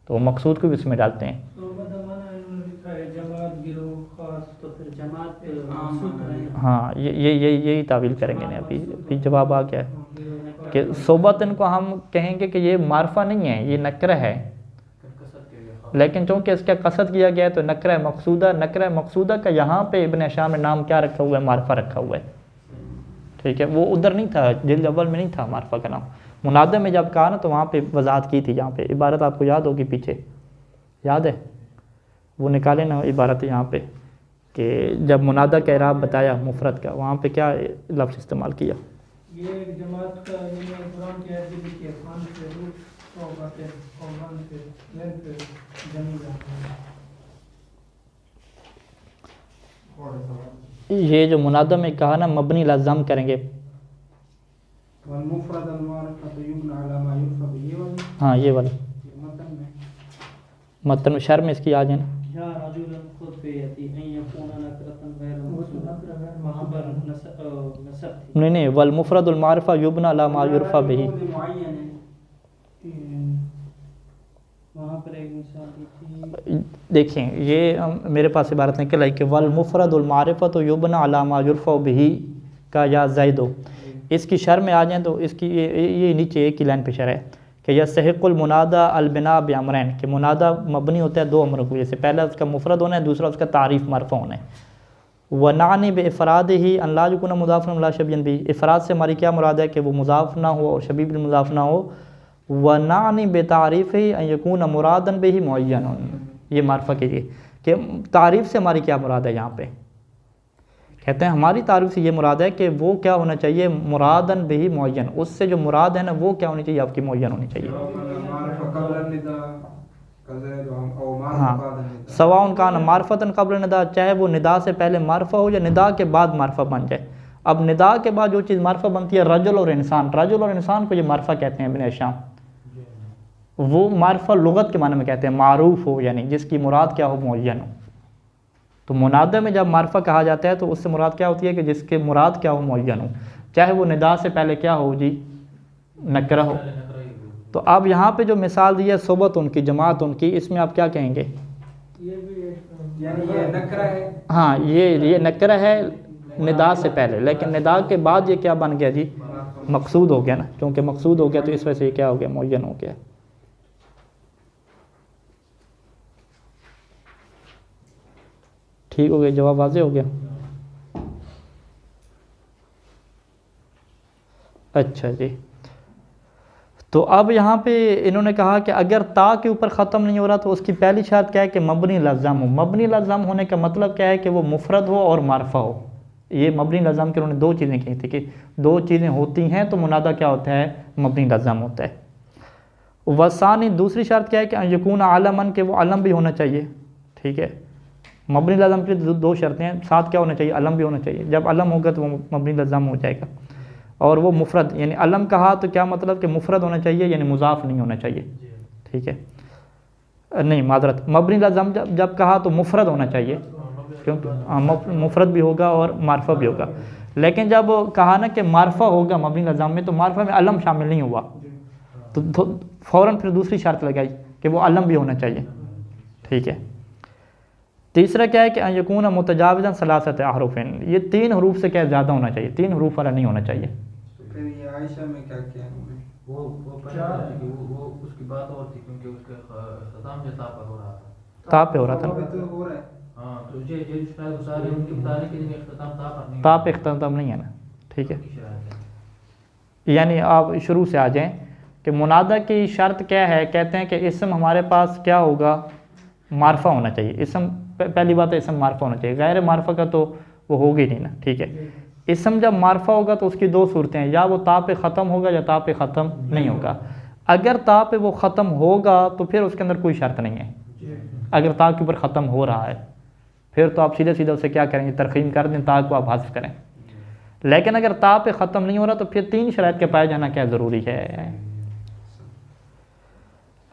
तो वो मकसूद को भी इसमें डालते हैं। हाँ यही तावील करेंगे ना, अभी जवाब आ गया है कि सोबतन को हम कहेंगे कि ये मारफा नहीं है, ये नकरा है, लेकिन चूँकि इसका कसद किया गया है तो नकरा मकसूदा, नकरा मकसूदा का यहाँ पे इब्न हिशाम ने नाम क्या रखा हुआ है, मारफा रखा हुआ है, ठीक है। वो उधर नहीं था, जिल्द अव्वल में नहीं था मारफा का नाम, मुनादा में जब कहा ना तो वहाँ पे वजाहत की थी, यहाँ पे इबारत आपको याद होगी, पीछे याद है, वो निकाले ना इबारत यहाँ पे कि जब मुनादा का इराब बताया मुफरद का, वहाँ पे क्या लफ्ज़ इस्तेमाल किया, ये जमात का कुरान की आयत लिखी है, खान से रूह तो बातें कौमान से लेन से जमीन जाते हैं। ये जो मुनादा में कहा ना मबनी लज़म करेंगे, हाँ ये वाला मतन शर में इसकी आ जाए नहीं, वल मुफरदुल मारिफा युबना अला मा युरफा बिही, देखें ये मेरे पास इबारत निकल आई कि वल मुफरदुल मारिफा तो युबना अला मा युरफा बिही का या ज़ैदो, इसकी शर में आ जाएँ तो इसकी ये नीचे एक ही लाइन पे शर है कि यस्तहिक़ुल मुनादा अलबिना बिअमरैन, कि मुनादा मबनी होता है 2 अमरों की वजह से, पहला उसका मुफरद होना है, दूसरा उसका तारीफ़ मारफा होना है। वनानी बेफ़राद ही अल्ला युकुना मुज़ाफ़न ला शबीन भी, इफ़राद से हमारी क्या मुराद है कि वो मुज़ाफ़ ना हो और शबीह बिल मुज़ाफ़ ना हो। वनानी बेतारीफ़ ही यकुन मुरादन बिही मुअय्यन, ये मारफा कीजिए कि तारीफ़ से हमारी क्या मुराद है, यहाँ पे कहते हैं हमारी तारीफ़ से ये मुराद है कि वो क्या होना चाहिए, मुरादन बिही मुअय्यन, उससे जो मुराद है ना वो क्या होनी चाहिए, आपकी मुअय्यन होनी चाहिए। हाँ सवाउन कान मारफतन क़ब्ल निदा, चाहे वो निदा से पहले मारफा हो या निदा के बाद मारफा बन जाए। अब निदा के बाद जो चीज़ मारफा बनती है, रजुल और इंसान, रजुल और इंसान को ये मारफा कहते हैं इब्न हिशाम, वो मारफा लुगत के माने में कहते हैं, मारूफ हो यानी जिसकी मुराद क्या हो, मुअय्यन हो, तो मुनादा में जब मार्फा कहा जाता है तो उससे मुराद क्या होती है कि जिसके मुराद क्या हो, मुअय्यन हो, चाहे वो निदा से पहले क्या हो जी, नकरा हो। तो अब यहाँ पे जो मिसाल दी है सोबत उनकी, जमात उनकी, इसमें आप क्या कहेंगे? यानी ये नकरा है। हाँ, ये नकरा है निदा से पहले, लेकिन निदा के बाद ये क्या बन गया जी, मकसूद हो गया ना। क्योंकि मकसूद हो गया तो इस वजह से ये क्या हो गया, मुअय्यन हो गया। ठीक हो गया, जवाब वाज़ेह हो गया। अच्छा जी, तो अब यहाँ पे इन्होंने कहा कि अगर ता के ऊपर ख़त्म नहीं हो रहा तो उसकी पहली शर्त क्या है कि मबनी लज़्ज़म हो। मबनी लज़्ज़म होने का मतलब क्या है कि वो मुफरद हो और मारफा हो। ये मबनी लज़्ज़म के उन्होंने दो चीज़ें कही थी कि दो चीज़ें होती हैं तो मुनादा क्या होता है, मबनी लज़्ज़म होता है। वसानी दूसरी शर्त क्या है कि यकून आलमन, के वो अलम भी होना चाहिए। ठीक है, मबनी लज़्ज़म के दो शर्तें हैं, साथ क्या होना चाहिए, अलम भी होना चाहिए। जब अलम होगा तो वो मबनी लज़्ज़म हो जाएगा। और वो मुफरद, यानी अलम कहा तो क्या मतलब कि मुफरद होना चाहिए, यानी मुज़ाफ़ नहीं होना चाहिए। ठीक है, नहीं मादरत, मबनी लज़्ज़म जब कहा तो मुफरद होना चाहिए, क्योंकि मुफरद भी होगा और मारफा भी होगा। लेकिन जब कहा ना कि मारफा होगा मबनी लज़्ज़म में, तो मारफा में अलम शामिल नहीं हुआ, तो फ़ौरन फिर दूसरी शर्त लगाई कि वो अलम भी होना चाहिए। ठीक है, तीसरा क्या है कि यकून मुतजाविज़न सलासत अहरूफिन, ये 3 हरूफ से क्या ज़्यादा होना चाहिए, 3 हरूफ वाला नहीं होना चाहिए। फिर ये आयशा में क्या किया वो उसकी बात और थी, क्योंकि उसके ख़त्म जो ता पर हो रहा था, ता पे हो रहा था, तो हो रहा है। हाँ, तो ये शायद सारे उनके बता रहे कि इख्तिताम ता पर नहीं, ता पे इख्तिताम नहीं है ना। ठीक है, की शरायत है। यानी आप शुरू से आ जाएं कि मुनादा की शर्त क्या है, कहते हैं कि इसम हमारे पास क्या होगा, मारफा होना चाहिए। इसम पहली बात है, इसम मारफा होना चाहिए, गैर मारफा का तो वो होगी नहीं ना। ठीक है, इसम जब मारफा होगा तो उसकी दो सूरतें हैं, या वो ता पे ख़त्म होगा या ता पे ख़त्म नहीं होगा। अगर ता पे वो ख़त्म होगा तो फिर उसके अंदर कोई शर्त नहीं है। अगर ता के ऊपर ख़त्म हो रहा है फिर तो आप सीधे सीधे उसे क्या करेंगे, तरकीम कर दें, ता को आप हाज़िफ करें। लेकिन अगर ता पे ख़त्म नहीं हो रहा तो फिर 3 शराइत के पाए जाना क्या ज़रूरी है।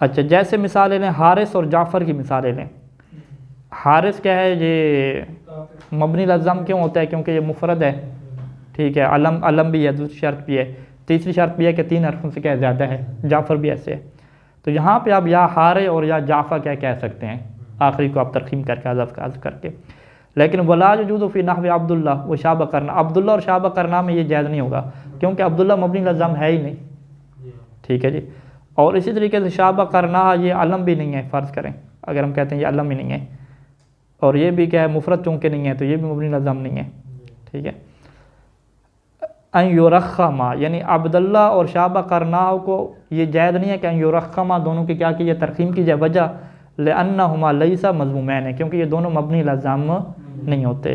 अच्छा, जैसे मिसालें लें, हारिस और जाफ़र की मिसालें लें। हारिस क्या है, ये मबनी लज़्ज़म क्यों होता है, क्योंकि ये मुफरद है। ठीक है, अलम भी है, दूसरी शर्त भी है, तीसरी शर्त भी है कि 3 हरफों से क्या ज़्यादा है। जाफ़र भी ऐसे है। तो यहाँ पे आप या हारे और या जाफ़ा क्या कह सकते हैं, आखिरी को आप तरकीम करके हज़फ करके। लेकिन वला यजूज़ु फ़ी नहवी अब्दुल्ला व शाबा करना, अब्दुल्ला और शाबा करना में ये जायज़ नहीं होगा, क्योंकि अब्दुल्ला मबनी लज़्ज़म है ही नहीं। ठीक है जी, और इसी तरीके से शाबा करना ये अलम भी नहीं है, फ़र्ज़ करें अगर हम कहते हैं ये अलम ही नहीं है, और ये भी क्या है, मुफरद चूँकि नहीं है, तो ये भी मबनी लज़्ज़म नहीं है। ठीक है, अन युरख़मा, यानी अब्दुल्ला और शाबा करना को ये जायज़ नहीं है कि अन युरख़मा दोनों की क्या की तरकीम की जाए। वजह लिअन्नहुमा लैसा मज़मूमैन है, क्योंकि ये दोनों मबनी लज़्ज़म नहीं होते।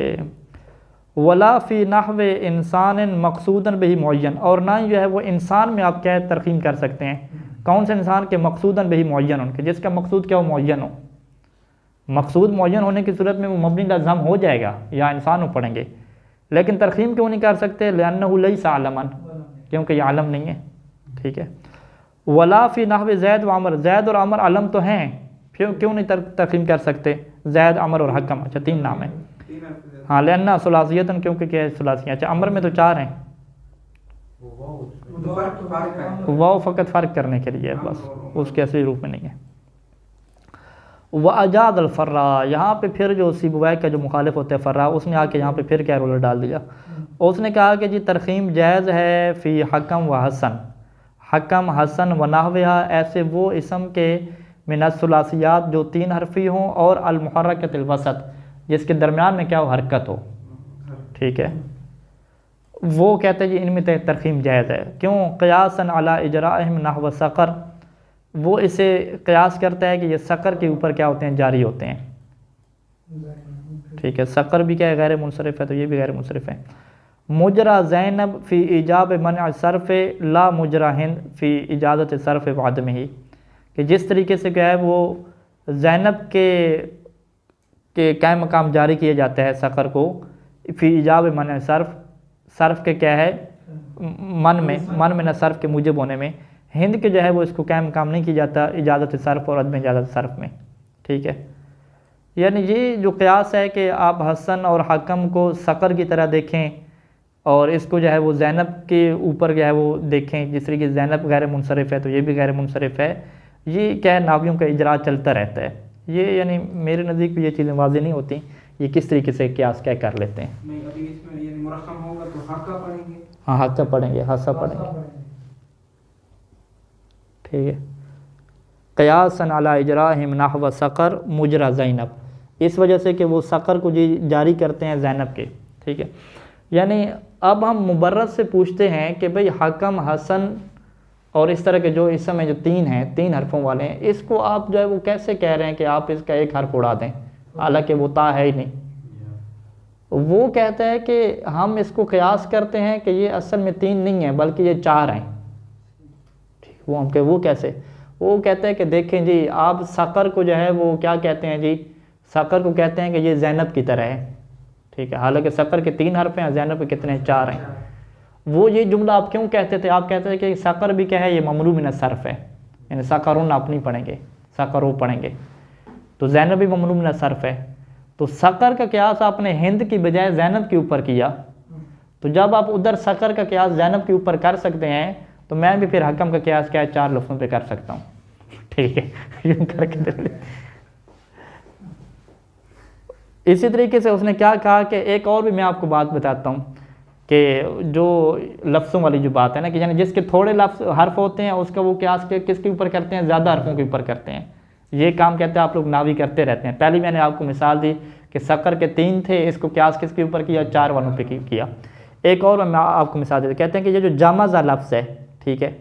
वला फ़ी नहवे इंसान मकसूदन बिही मुअय्यन, और ना ही जो है वो इंसान में आप क्या तरकीम कर सकते हैं, कौन से इंसान के मकसूदन बिही मुअय्यन, उनके जिसका मकसूद क्या हो, मुअय्यन हो। मकसूद मुअय्यन होने की सूरत में वो मबनी लज़्ज़म हो जाएगा या इंसान हो पढ़ेंगे, लेकिन तरकीम क्यों नहीं कर सकते, लिअन्नहु लैसा अलमन, क्योंकि ये आलम नहीं है। ठीक है, वला फ़ी नहवे ज़ैद व अमर, ज़ैद और अमर अलम तो हैं, फिर क्यों नहीं तरकीम कर सकते, ज़ैद अमर और हकम, अच्छा 3 नाम है। हाँ, लिअन्ना सुलासियतन, क्योंकि क्या है सुलासियाँ। अच्छा, अमर में तो 4 हैं, वाव फ़कत फ़र्क करने के लिए बस, उसके असली रूप में नहीं है। व अजाद अलफ़र्रा, यहाँ पे फिर जो सिबवाई का जो मुखालिफ होता है फ़र्रा, उसने आके यहाँ पे फिर क्या रोल डाल दिया। उसने कहा कि जी तरकीम जायज़ है फ़ी हकम व हसन, हकम हसन व नाहविहा, ऐसे वो इसम के मिनस्सुलासियात जो 3 हरफ़ी हों और अलमुहर्रकतिल वसत, जिसके दरमियान में क्या हो, हरकत हो। ठीक है, वो कहते हैं जी इनमें तरकीम जायज़ है। क्यों, क़ियासन अला इजराइहिम नहव सक़र, वो इसे क़ियास करता है कि ये सक़र के ऊपर क्या होते हैं, जारी होते हैं। ठीक है, सक़र भी क्या है, गैर मुनसरिफ़ है, तो ये भी गैर मुनसरिफ़ है। मुजरा ज़ैनब फ़ी इजाब मन सर्फ़ ला मुजरा हिंद फ़ी इजाज़त सर्फ़ बाद में ही, कि जिस तरीके से क्या है वो ज़ैनब के क्या मकाम जारी किया जाता है सक़र को, फ़ी इजाब मन सर्फ़ के क्या है, मन में न सर्फ़ के मूजब होने में, हिंद के जो है वो इसको क्या मकाम नहीं किया जाता, इजाज़त सर्फ़ और अदम इजाज़त सर्फ़ में। ठीक है, यानी ये जो क़यास है कि आप हसन और हकम को सकर की तरह देखें और इसको जो है वो ज़ैनब के ऊपर जो है वो देखें, जिस तरीके से ज़ैनब गैर मुनसरिफ़ है तो ये भी गैर मुनसरिफ़ है, ये क्या है नावियों का इजरा चलता रहता है। ये यानी मेरे नज़दीक भी ये चीज़ें वाज़ेह नहीं होती, ये किस तरीके से क़यास क्या कर लेते हैं। नहीं अभी इसमें ये मुरक्कम होगा तो हक्का पढ़ेंगे। हाँ हक्का पढ़ेंगे, हसा पढ़ेंगे, ठीक है। क़यासन अला इजराहिम नहव सकर मुजरा ज़ैनब, इस वजह से कि वो सकर को जी जारी करते हैं ज़ैनब के, ठीक है। यानी अब हम मुबर्रद से पूछते हैं कि भाई हकम, हसन और इस तरह के जो इस समय जो तीन हैं, तीन हरफों वाले हैं, इसको आप जो है वो कैसे कह रहे हैं कि आप इसका एक हर्फ उड़ा दें, हालांकि वो ता है ही नहीं। वो कहते हैं कि हम इसको क़यास करते हैं कि ये असल में तीन नहीं है बल्कि ये चार हैं, ठीक। वो हम वो कैसे, वो कहते हैं कि देखें जी आप सकर को जो है वो क्या कहते हैं जी, सकर को कहते हैं कि ये ज़ैनब की तरह है, ठीक है। हालांकि सकर के तीन हर्फ हैं, ज़ैनब के कितने, चार हैं। वो ये जुमला आप क्यों कहते थे, आप कहते थे कि सकर भी क्या है, ये ममरू मिन सर्फ है, यानी सकरुन आप नहीं पढ़ेंगे, सकरो पढ़ेंगे, तो ज़ैनब भी ममरू मिन सर्फ है। तो सकर का क़यास आपने हिंद की बजाय ज़ैनब के ऊपर किया, तो जब आप उधर सकर का क़यास ज़ैनब के ऊपर कर सकते हैं तो मैं भी फिर हकम का क़यास क्या है, चार लफ्ज़ों पे कर सकता हूँ, ठीक है। यूँ करके इसी तरीके से उसने क्या कहा कि एक और भी मैं आपको बात बताता हूँ कि जो लफ्ज़ों वाली जो बात है ना, कि यानी जिसके थोड़े लफ्ज़ हर्फ होते हैं उसका वो क़यास किसके ऊपर करते हैं, ज़्यादा हर्फों के ऊपर करते हैं। ये काम कहते हैं आप लोग नावी करते रहते हैं। पहले मैंने आपको मिसाल दी कि सकर के तीन थे, इसको क़यास किसके ऊपर किया, चार वालों पे किया। एक और मैं आपको मिसाल देते, कहते हैं कि ये जो जामज़ा लफ्ज़ है, ठीक है,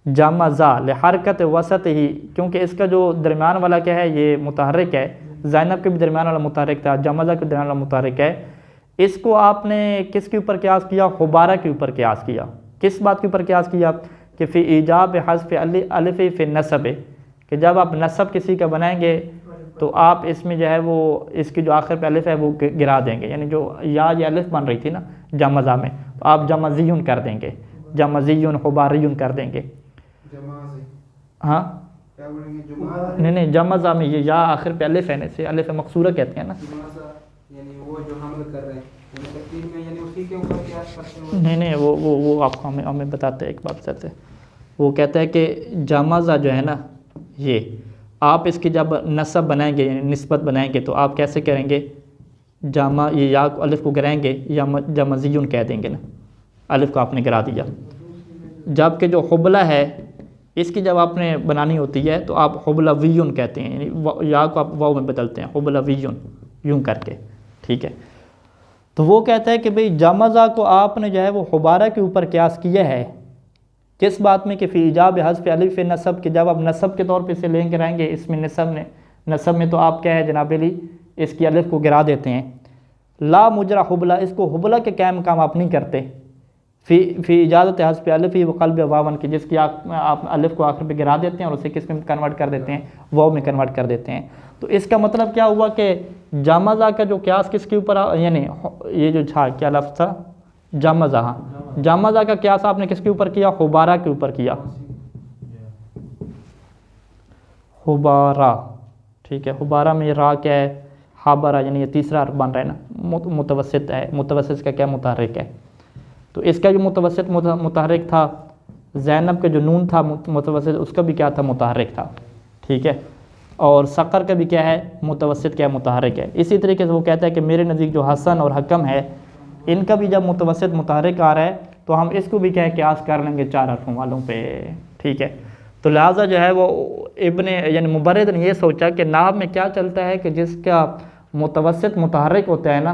जामज़ा ले हरकत वसत ही, क्योंकि इसका जो दरमियान वाला क्या है ये मुतहर्रिक है, ज़ैनब के भी दरमियान वाला मुतहर्रिक था, जामज़ा के दरमियान वाला मुतहर्रिक है। इसको आपने किसके ऊपर क़यास किया, हुबारा के ऊपर क़यास किया। किस बात के ऊपर क़यास किया कि फ़ी ईजाब हज़्फ़ अलिफ़ फ़ी नसब, कि जब आप नसब किसी का बनाएंगे तो आप इसमें जो है वो इसकी जो आखिर पे अलिफ़ है वो गिरा देंगे, यानी जो या अलिफ़ बन रही थी ना जामज़ा में, तो आप जमज़ियुन कर देंगे, जमज़ियुन हुबारियुन कर देंगे। हाँ नहीं जमज़ा में ये या आखिर पे अलिफ़ है, इसे अलिफ़ मकसूरा कहते हैं ना। यानी वो जो हमल कर रहे हैं यानी उसी के ऊपर क़यास करते हैं। नहीं वो आपको हमें बताते हैं एक बात से। वो कहता है कि जामज़ा जो है ना, ये आप इसकी जब नसब बनाएंगे यानी निस्बत बनाएंगे तो आप कैसे करेंगे, जामा ये या अलिफ़ को गिराएंगे या जमज़ियुन कह देंगे ना, अलिफ़ को आपने गिरा दिया। जबकि जो हुबला है इसकी जब आपने बनानी होती है तो आप हुबलवियुन कहते हैं, यानी या को आप वाव में बदलते हैं, हुबलवियुन यूँ करके, ठीक है। तो वो कहता है कि भाई जामज़ा को आपने जो है वो हुबारा के ऊपर क़यास किया है, किस बात में कि फ़ी ईजाब हज़्फ़ अलिफ़ नसब, के जब आप नसब के तौर पे इसे लेंगे रहेंगे, इसमें नसब में तो आप क्या है जनाब अली इसकी अलिफ़ को गिरा देते हैं। ला मुजरा हुबला, इसको हुबला के क्या काम आप नहीं करते, फ़ी इजाज़त हज़्फ़ अलिफ़ व क़ल्ब वावन की, जिसकी आप अलिफ़ को आखिर पे गिरा देते हैं और उसे किस में कन्वर्ट कर देते हैं, वाव में कन्वर्ट कर देते हैं। तो इसका मतलब क्या हुआ कि जामज़ा का जो क़यास किसके ऊपर, यानी ये जो था क्या लफ्ज़ था जामज़ा, हाँ जामज़ा का क़यास आपने किसके ऊपर किया, हुबारा के ऊपर किया, हुबारा, ठीक है। हुबारा में रा क्या है, हाबरा, यानी ये तीसरा हर्फ बन रहा है ना, मुतवस्सित है, मुतवस्सित का क्या मुतहर्रिक है। तो इसका जो मुतवस्सित मुतहर्रिक था, ज़ैनब का जो नून था मुतवस्सित, उसका भी क्या था, मुतहर्रिक था, ठीक है। और सकर का भी क्या है, मुतवस्सित क्या मुतहर्रिक है। इसी तरीके से वो कहता है कि मेरे नज़दीक जो हसन और हकम है इनका भी जब मुतवस्सित मुतहर्रिक आ रहा है तो हम इसको भी क्या है क़यास कर लेंगे चार हरफों वालों पे, ठीक है। तो लिहाजा जो है वो इब्ने यानी मुबर्रिद ने ये सोचा कि नाहव में क्या चलता है कि जिसका मुतवस्सित मुतहर्रिक होता है ना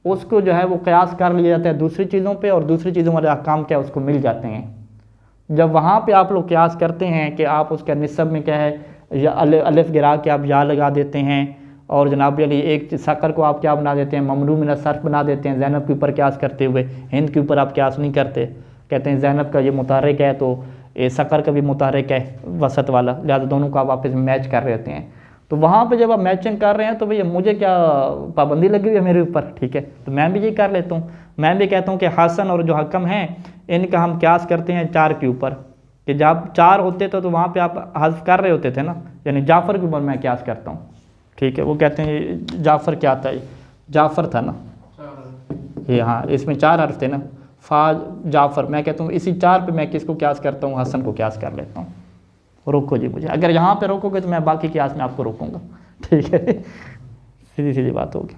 उसको जो है वो क़यास कर लिया जाता है दूसरी चीज़ों पे, और दूसरी चीज़ों वाले अहकाम क्या उसको मिल जाते हैं। जब वहाँ पे आप लोग क़यास करते हैं कि आप उसका निस्ब में क्या है या अलिफ़ गिरा के आप या लगा देते हैं, और जनाब अली एक सकर को आप क्या बना देते हैं, ममनू मिन सर्फ बना देते हैं, ज़ैनब के ऊपर क़यास करते हुए, हिंद के ऊपर आप क़यास नहीं करते, कहते हैं ज़ैनब का ये मुतहर्रिक है तो ये सकर का भी मुतहर्रिक है वसत वाला, लिहाजा दोनों को आप आपस में मैच कर रहे होते हैं। तो वहाँ पे जब आप मैचिंग कर रहे हैं तो भैया मुझे क्या पाबंदी लगी हुई है मेरे ऊपर, ठीक है। तो मैं भी ये कर लेता हूँ, मैं भी कहता हूँ कि हसन और जो हकम हैं इनका हम क़यास करते हैं चार के ऊपर, कि जब चार होते थे तो वहाँ पे आप हज़्फ़ कर रहे होते थे ना, यानी जाफ़र के ऊपर मैं क़यास करता हूँ, ठीक है, वो कहते हैं जाफ़र क्या था, जाफ़र था ना ये, हाँ इसमें 4 हर्फ थे ना, फ़ा जाफ़र। मैं कहता हूँ इसी 4 पे मैं किसको क्यास करता हूँ, हसन को क्यास कर लेता हूँ। रोको जी मुझे, अगर यहाँ पे रोकोगे तो मैं बाकी क्यास में आपको रोकूँगा, ठीक है, सीधी सीधी बात होगी।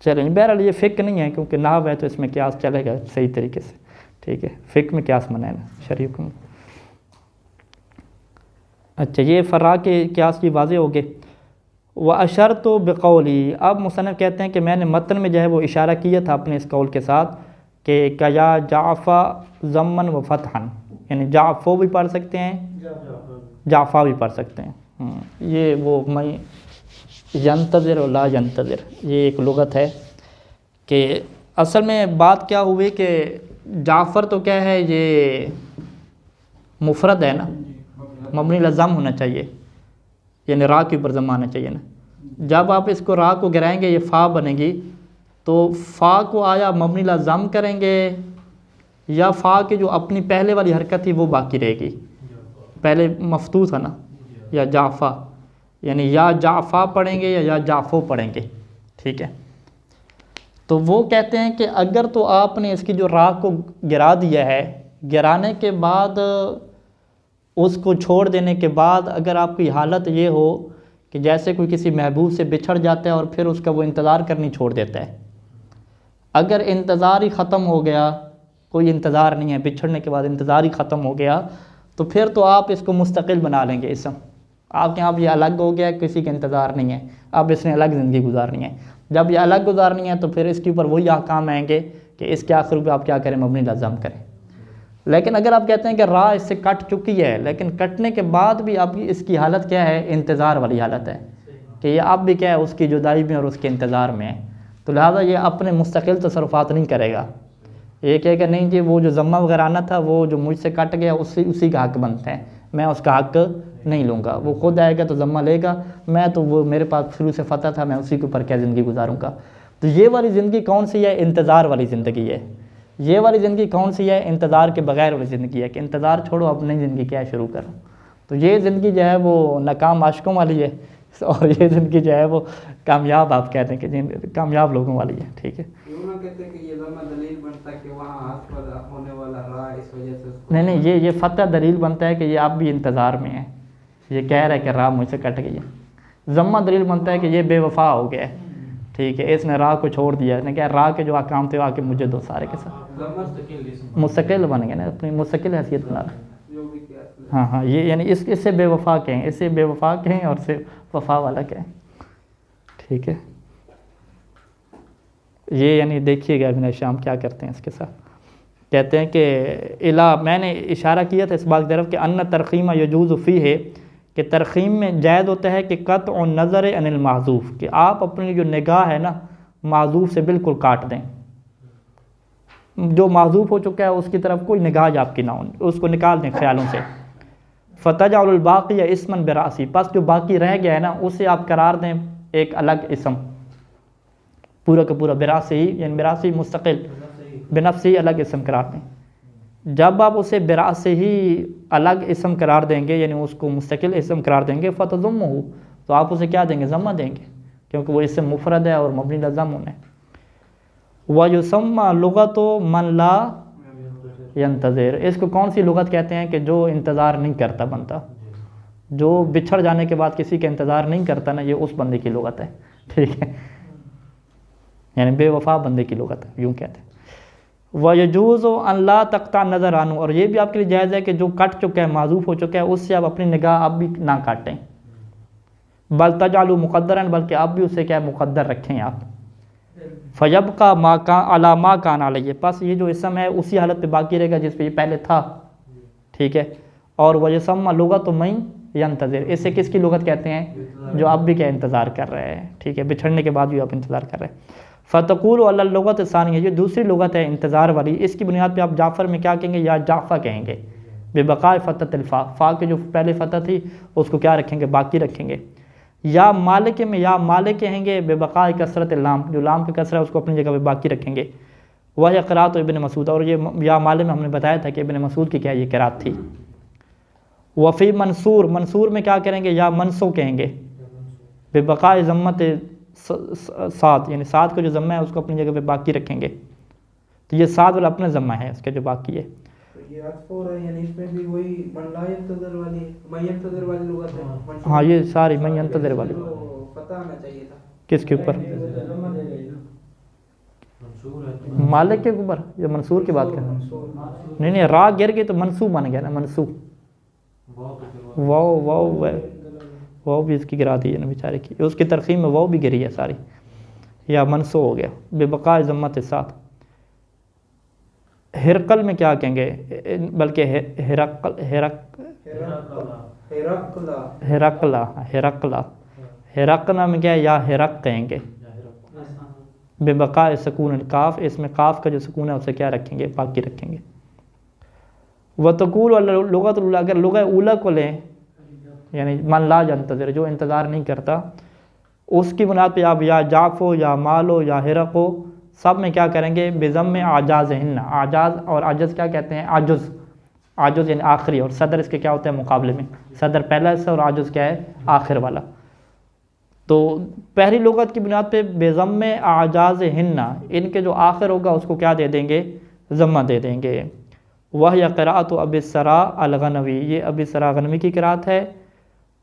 चलें, बहरहाल ये फ़िक नहीं है क्योंकि नाव है तो इसमें क्यास चलेगा सही तरीके से, ठीक है, फ़िक में क्यास मना है ना शरीक में। अच्छा, ये फ़र्रा के क्यास की वाज़े हो गए। व अशर तो बेकौली, अब मुसन्निफ़ कहते हैं कि मैंने मतन में जो है वो इशारा किया था अपने इस कौल के साथ कि कया जाफ़ा ज़म्मन व फ़तहन, यानी जाफ़ो भी पढ़ सकते हैं, जाफ़ा भी पढ़ सकते हैं। ये वो मैं यंतज़िर और ला यंतज़िर, ये एक लुगत है कि असल में बात क्या हुई कि जाफ़र तो क्या है, ये मुफ़रद है ना, मबनी अला ज़म होना चाहिए, यानी रा के ऊपर ज़म आना चाहिए ना। जब आप इसको रा को गिराएंगे ये फ़ा बनेगी, तो फ़ा को आया मबनी अला ज़म करेंगे या फ़ा की जो अपनी पहले वाली हरकत थी वो बाकी रहेगी, पहले मफ्तू था ना, या जाफ़ा, यानी या जाफ़ा पढ़ेंगे या जाफ़ो पढ़ेंगे, ठीक है। तो वो कहते हैं कि अगर तो आपने इसकी जो रा को गिरा दिया है, गिराने के बाद उसको छोड़ देने के बाद अगर आपकी हालत ये हो कि जैसे कोई किसी महबूब से बिछड़ जाता है और फिर उसका वो इंतज़ार करनी छोड़ देता है, अगर इंतज़ार ही ख़त्म हो गया, कोई इंतज़ार नहीं है, बिछड़ने के बाद इंतज़ार ही ख़त्म हो गया, तो फिर तो आप इसको मुस्तकिल बना लेंगे इसम। आपके यहाँ ये अलग हो गया, किसी का इंतज़ार नहीं है, अब इसने अलग ज़िंदगी गुजारनी है। जब ये अलग गुजारनी है तो फिर इसके ऊपर वही अहकाम आएंगे कि इसके आखिर पे आप क्या करें, मबनी लज़म करें। लेकिन अगर आप कहते हैं कि रा इससे कट चुकी है, लेकिन कटने के बाद भी अब इसकी हालत क्या है, इंतज़ार वाली हालत है कि ये अब भी क्या है, उसकी जुदाई में और उसके इंतज़ार में है, तो लिहाजा ये अपने मुस्तकिल तसर्रुफ़ात नहीं करेगा। ये कहेगा नहीं जी वो जो ज़म्मा वगैरह आना था वो जो मुझसे कट गया उसी का हक़ बनता है, मैं उसका हक़ नहीं लूँगा। वो खुद आएगा तो ज़म्मा लेगा, मैं तो वो मेरे पास शुरू से फ़तह था, मैं उसी के ऊपर क्या ज़िंदगी गुजारूँगा। तो ये वाली ज़िंदगी कौन सी है, इंतज़ार वाली ज़िंदगी है। ये वाली ज़िंदगी कौन सी है, इंतज़ार के बग़ैर वाली ज़िंदगी है कि इंतज़ार छोड़ो अब नई ज़िंदगी क्या शुरू करो। तो ये ज़िंदगी जो है वो नाकाम आशिकों वाली है, और ये ज़िंदगी जो है वो कामयाब, आप कहते हैं कि कामयाब लोगों वाली है, ठीक है। कहते हैं कि ये दलील बनता है कि वहाँ होने वाला रहा इस वजह से नहीं, ये फ़तह दलील बनता है कि ये आप भी इंतज़ार में है, ये कह रहा है कि राह मुझसे कट गई है। ज़म्मा दलील बनता है कि ये बेवफा हो गया है, ठीक है, इसने राह को छोड़ दिया, इसने क्या राह के जो अहकाम थे आके मुझे दो सारे के साथ मुस्तकिल बन गए ना, अपनी मुस्तकिल हैसियत बना रहे। हाँ, ये यानी इससे बेवफा कहें, इससे बेवफा कहें और से वफा वाला कहें, ठीक है। ये यानी देखिएगा इब्न शाम क्या करते हैं इसके साथ। कहते हैं कि इला, मैंने इशारा किया था इस बात की तरफ कि अन्ना तरख़ीमा यजूज़ फ़ी है कि तरख़ीम में जायज़ होता है कि क़त्अ नज़र अनिल महज़ूफ़, कि आप अपनी जो निगाह है ना महज़ूफ़ से बिल्कुल काट दें, जो महज़ूफ़ हो चुका है उसकी तरफ कोई निगाह आपकी ना हो, उसको निकाल दें ख्यालों से। फ़तजअलुल बाक़ी या इस्मन बिरासी, बस जो बाकी रह गया है ना उसे आप करार दें एक अलग इसम, पूरा का पूरा बिरासी ही, यानी बिरासी मुस्तकिल बिनफ्सी अलग इसम करार दें। जब आप उसे बिरासी ही अलग इसम करार देंगे, यानी उसको मुस्तकिल इसम करार देंगे, फ़तज़ुम्मुहु, तो आप उसे क्या देंगे, ज़म्मा देंगे, क्योंकि वो इसम मुफ़रद है और मबनी लज़म होना है। व युसम्मा लुग़तु मन ला यंतज़िर, इसको कौन सी लुग़त कहते हैं कि जो इंतज़ार नहीं करता बंदा, जो बिछड़ जाने के बाद किसी का इंतज़ार नहीं करता ना, ये उस बंदे की लुग़त है, ठीक है, यानी बेवफा बंदे की लुग़त है, यूँ कहते हैं। वयजूज़ अल्लाह तक़ता नज़र आनू, और ये भी आपके लिए जायज़ है कि जो कट चुका है, माज़ूफ़ हो चुका है, उससे आप अपनी निगाह अब भी ना काटें। बल तजालू मुक़द्दरन, बल्कि आप भी उसे क्या मुक़द्दर रखें आप। फ़यब का मा का अला मा कान अलैहि, बस ये जो इसम है उसी हालत पे बाकी रहेगा जिस पे ये पहले था, ठीक है। और वयसम्मा लुग़त मई यंतज़िर, इससे किसकी लुग़त कहते हैं, जो अब भी क्या इंतज़ार कर रहे हैं, ठीक है, बिछड़ने के बाद भी आप इंतज़ार कर रहे हैं। फ़तक़ूल अल लुग़त सानी, ये दूसरी लुग़त है इंतज़ार वाली, इसकी बुनियाद पे आप जाफ़र में क्या कहेंगे, या जाफ़ा कहेंगे, बेबक़ाए फ़तह फ़ा, फ़ा की जो पहले फ़तह थी उसको क्या रखेंगे, बाकी रखेंगे। या मालिक में या मालिक कहेंगे, बेबक़ाए कसरत लाम, जो लाम की कसरत है उसको अपनी जगह पे बाकी रखेंगे। वह क़राअत इब्न मसूद, और ये या मालिक में हमने बताया था कि इब्न मसूद की क्या ये क़राअत थी। वफ़ी मंसूर, मंसूर में क्या करेंगे, या मनसो कहेंगे, बेबका ज़म्मत सात, यानी सात का जो ज़म्मा है उसको अपनी जगह पे बाकी रखेंगे, तो ये सात वाला अपना ज़म्मा है, उसका जो बाकी है। तो ये अत्फ हो रहा है, यानी इसमें भी वही मन ला यंतज़िर वाली मैं यंतज़िर वाली लुगत है। हाँ ये सारी मैं यंतज़िर वाली, तो पता आना चाहिए था किसके ऊपर, मंसूर है तो मालिक के ऊपर, या मंसूर की बात कर रहे हैं? नहीं नहीं, रा गिर गई तो मनसूब बन गया ना, मनसूब। बहुत तो फिर वाव भी इसकी गिरा दी है ना बेचारे की, उसकी तरकीब में वाव भी गिरी है सारी, या मनसू हो गया, बेबका ज़म्मत साथ। हिरकल में क्या कहेंगे, बल्कि हिरकला में क्या है, या हिरक कहेंगे, बेबका सुकून काफ, इसमें काफ का जो सुकून है उसे क्या रखेंगे, बाकी रखेंगे। वतकूल लुगत, अगर लुगत उला को लें, यानी मन ला यंतज़िर, जो इंतज़ार नहीं करता, उसकी बुनियाद पे आप या जाफ़ो या मालो या हिरको, सब में क्या करेंगे, बेज़म में आजाज़ हिन्ना, आजाज़ और आजज़ क्या कहते हैं, आजुज़, आजुज़ यानी आखिरी, और सदर इसके क्या होता है मुकाबले में, सदर पहला हिस्सा और आजुज़ क्या है, आखिर वाला। तो पहली लुगत की बुनियाद पे बेज़म में आजाज़ हिन्ना, इनके जो आखिर होगा उसको क्या दे देंगे, ज़म्मा दे देंगे। वह या क़िराअत अबी सरा अल-गनवी, ये अबी सरा गनवी की क़िराअत है।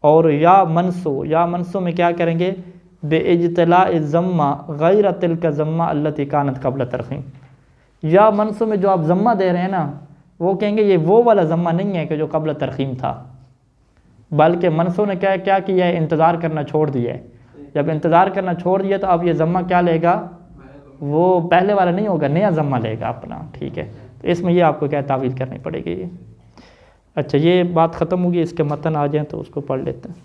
और या मनसो में क्या करेंगे, बेइज्तिला ज़म्मा गैर तिल्का ज़म्मा अल्लती कानत क़ब्ल तरख़ीम, या मनसो में जो आप ज़म्मा दे रहे हैं ना, वो कहेंगे ये वो वाला ज़म्मा नहीं है कि जो क़ब्ल तरख़ीम था, बल्कि मनसो ने क्या किया है, इंतज़ार करना छोड़ दिया है। जब इंतज़ार करना छोड़ दिया तो अब ये ज़म्मा क्या लेगा, वो पहले वाला नहीं होगा, नया ज़म्मा लेगा अपना, ठीक है। तो इसमें ये आपको क्या तावील करनी पड़ेगी। अच्छा, ये बात ख़त्म होगी, इसके मतन आ जाएँ तो उसको पढ़ लेते हैं।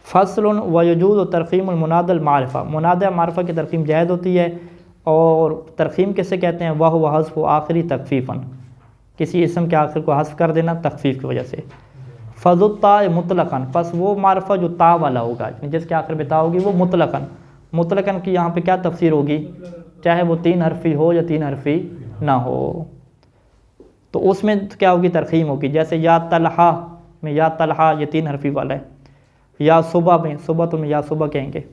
फ़स्लुन व यजूज़ तरख़ीमुल मुनादल मारिफ़ा, मुनादा मारिफ़ा की तरख़ीम जायज़ होती है, और तरख़ीम किसे कहते हैं, वह हज़्फ़ आखिरी तख़फ़ीफ़न, किसी इसम के आखिर को हज़्फ़ कर देना तख़फ़ीफ़ की वजह से। फ़ज़ुत्ता मुतलक़न, बस वो मारिफ़ा जो ता वाला होगा, जिसके आखिर में ता होगी, वो मुतलक़न की यहाँ पे क्या तफ़सीर होगी, चाहे वो 3 हरफ़ी हो या 3 हरफ़ी ना हो, तो उसमें क्या होगी, तरख़ीम होगी। जैसे या तलहा में, या तलहा ये 3 हरफ़ी वाला है, या सुबह में, सुबह तो में या सुबह कहेंगे,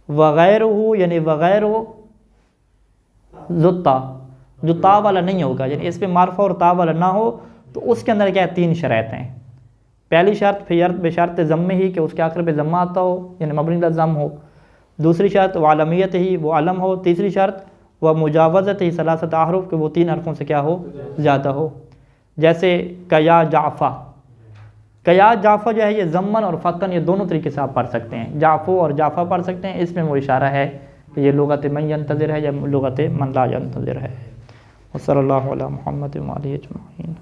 वग़ैरहु यानी वग़ैरहु जुत्ता, जो ता वाला नहीं होगा, यानी इस पर मारफ़ा और ता वाला ना हो, तो उसके अंदर क्या है, 3 शर्तें हैं। पहली शर्त बेशर्त ज़म्मे ही कि उसके आखिर पे ज़म्मा आता हो, यानी मबनी अल ज़म हो। दूसरी शर्त व आलमियत ही, वो आलम हो। तीसरी शर्त व मुजावज़त ही सलासत अहरुफ, के वो 3 हरफ़ों से क्या हो, ज़्यादा हो। जैसे कया जाफ़ा, कया जाफ़ा जो है ये ज़म्मन और फ़तन, ये दोनों तरीके से आप पढ़ सकते हैं, जाफ़ो और जाफ़ा पढ़ सकते हैं। इसमें वो इशारा है कि ये लुगत मन यंतज़िर है या लुगत मन ला यंतज़िर है। वसल्लल्लाहु अला मुहम्मद व आलिहि अजमईन।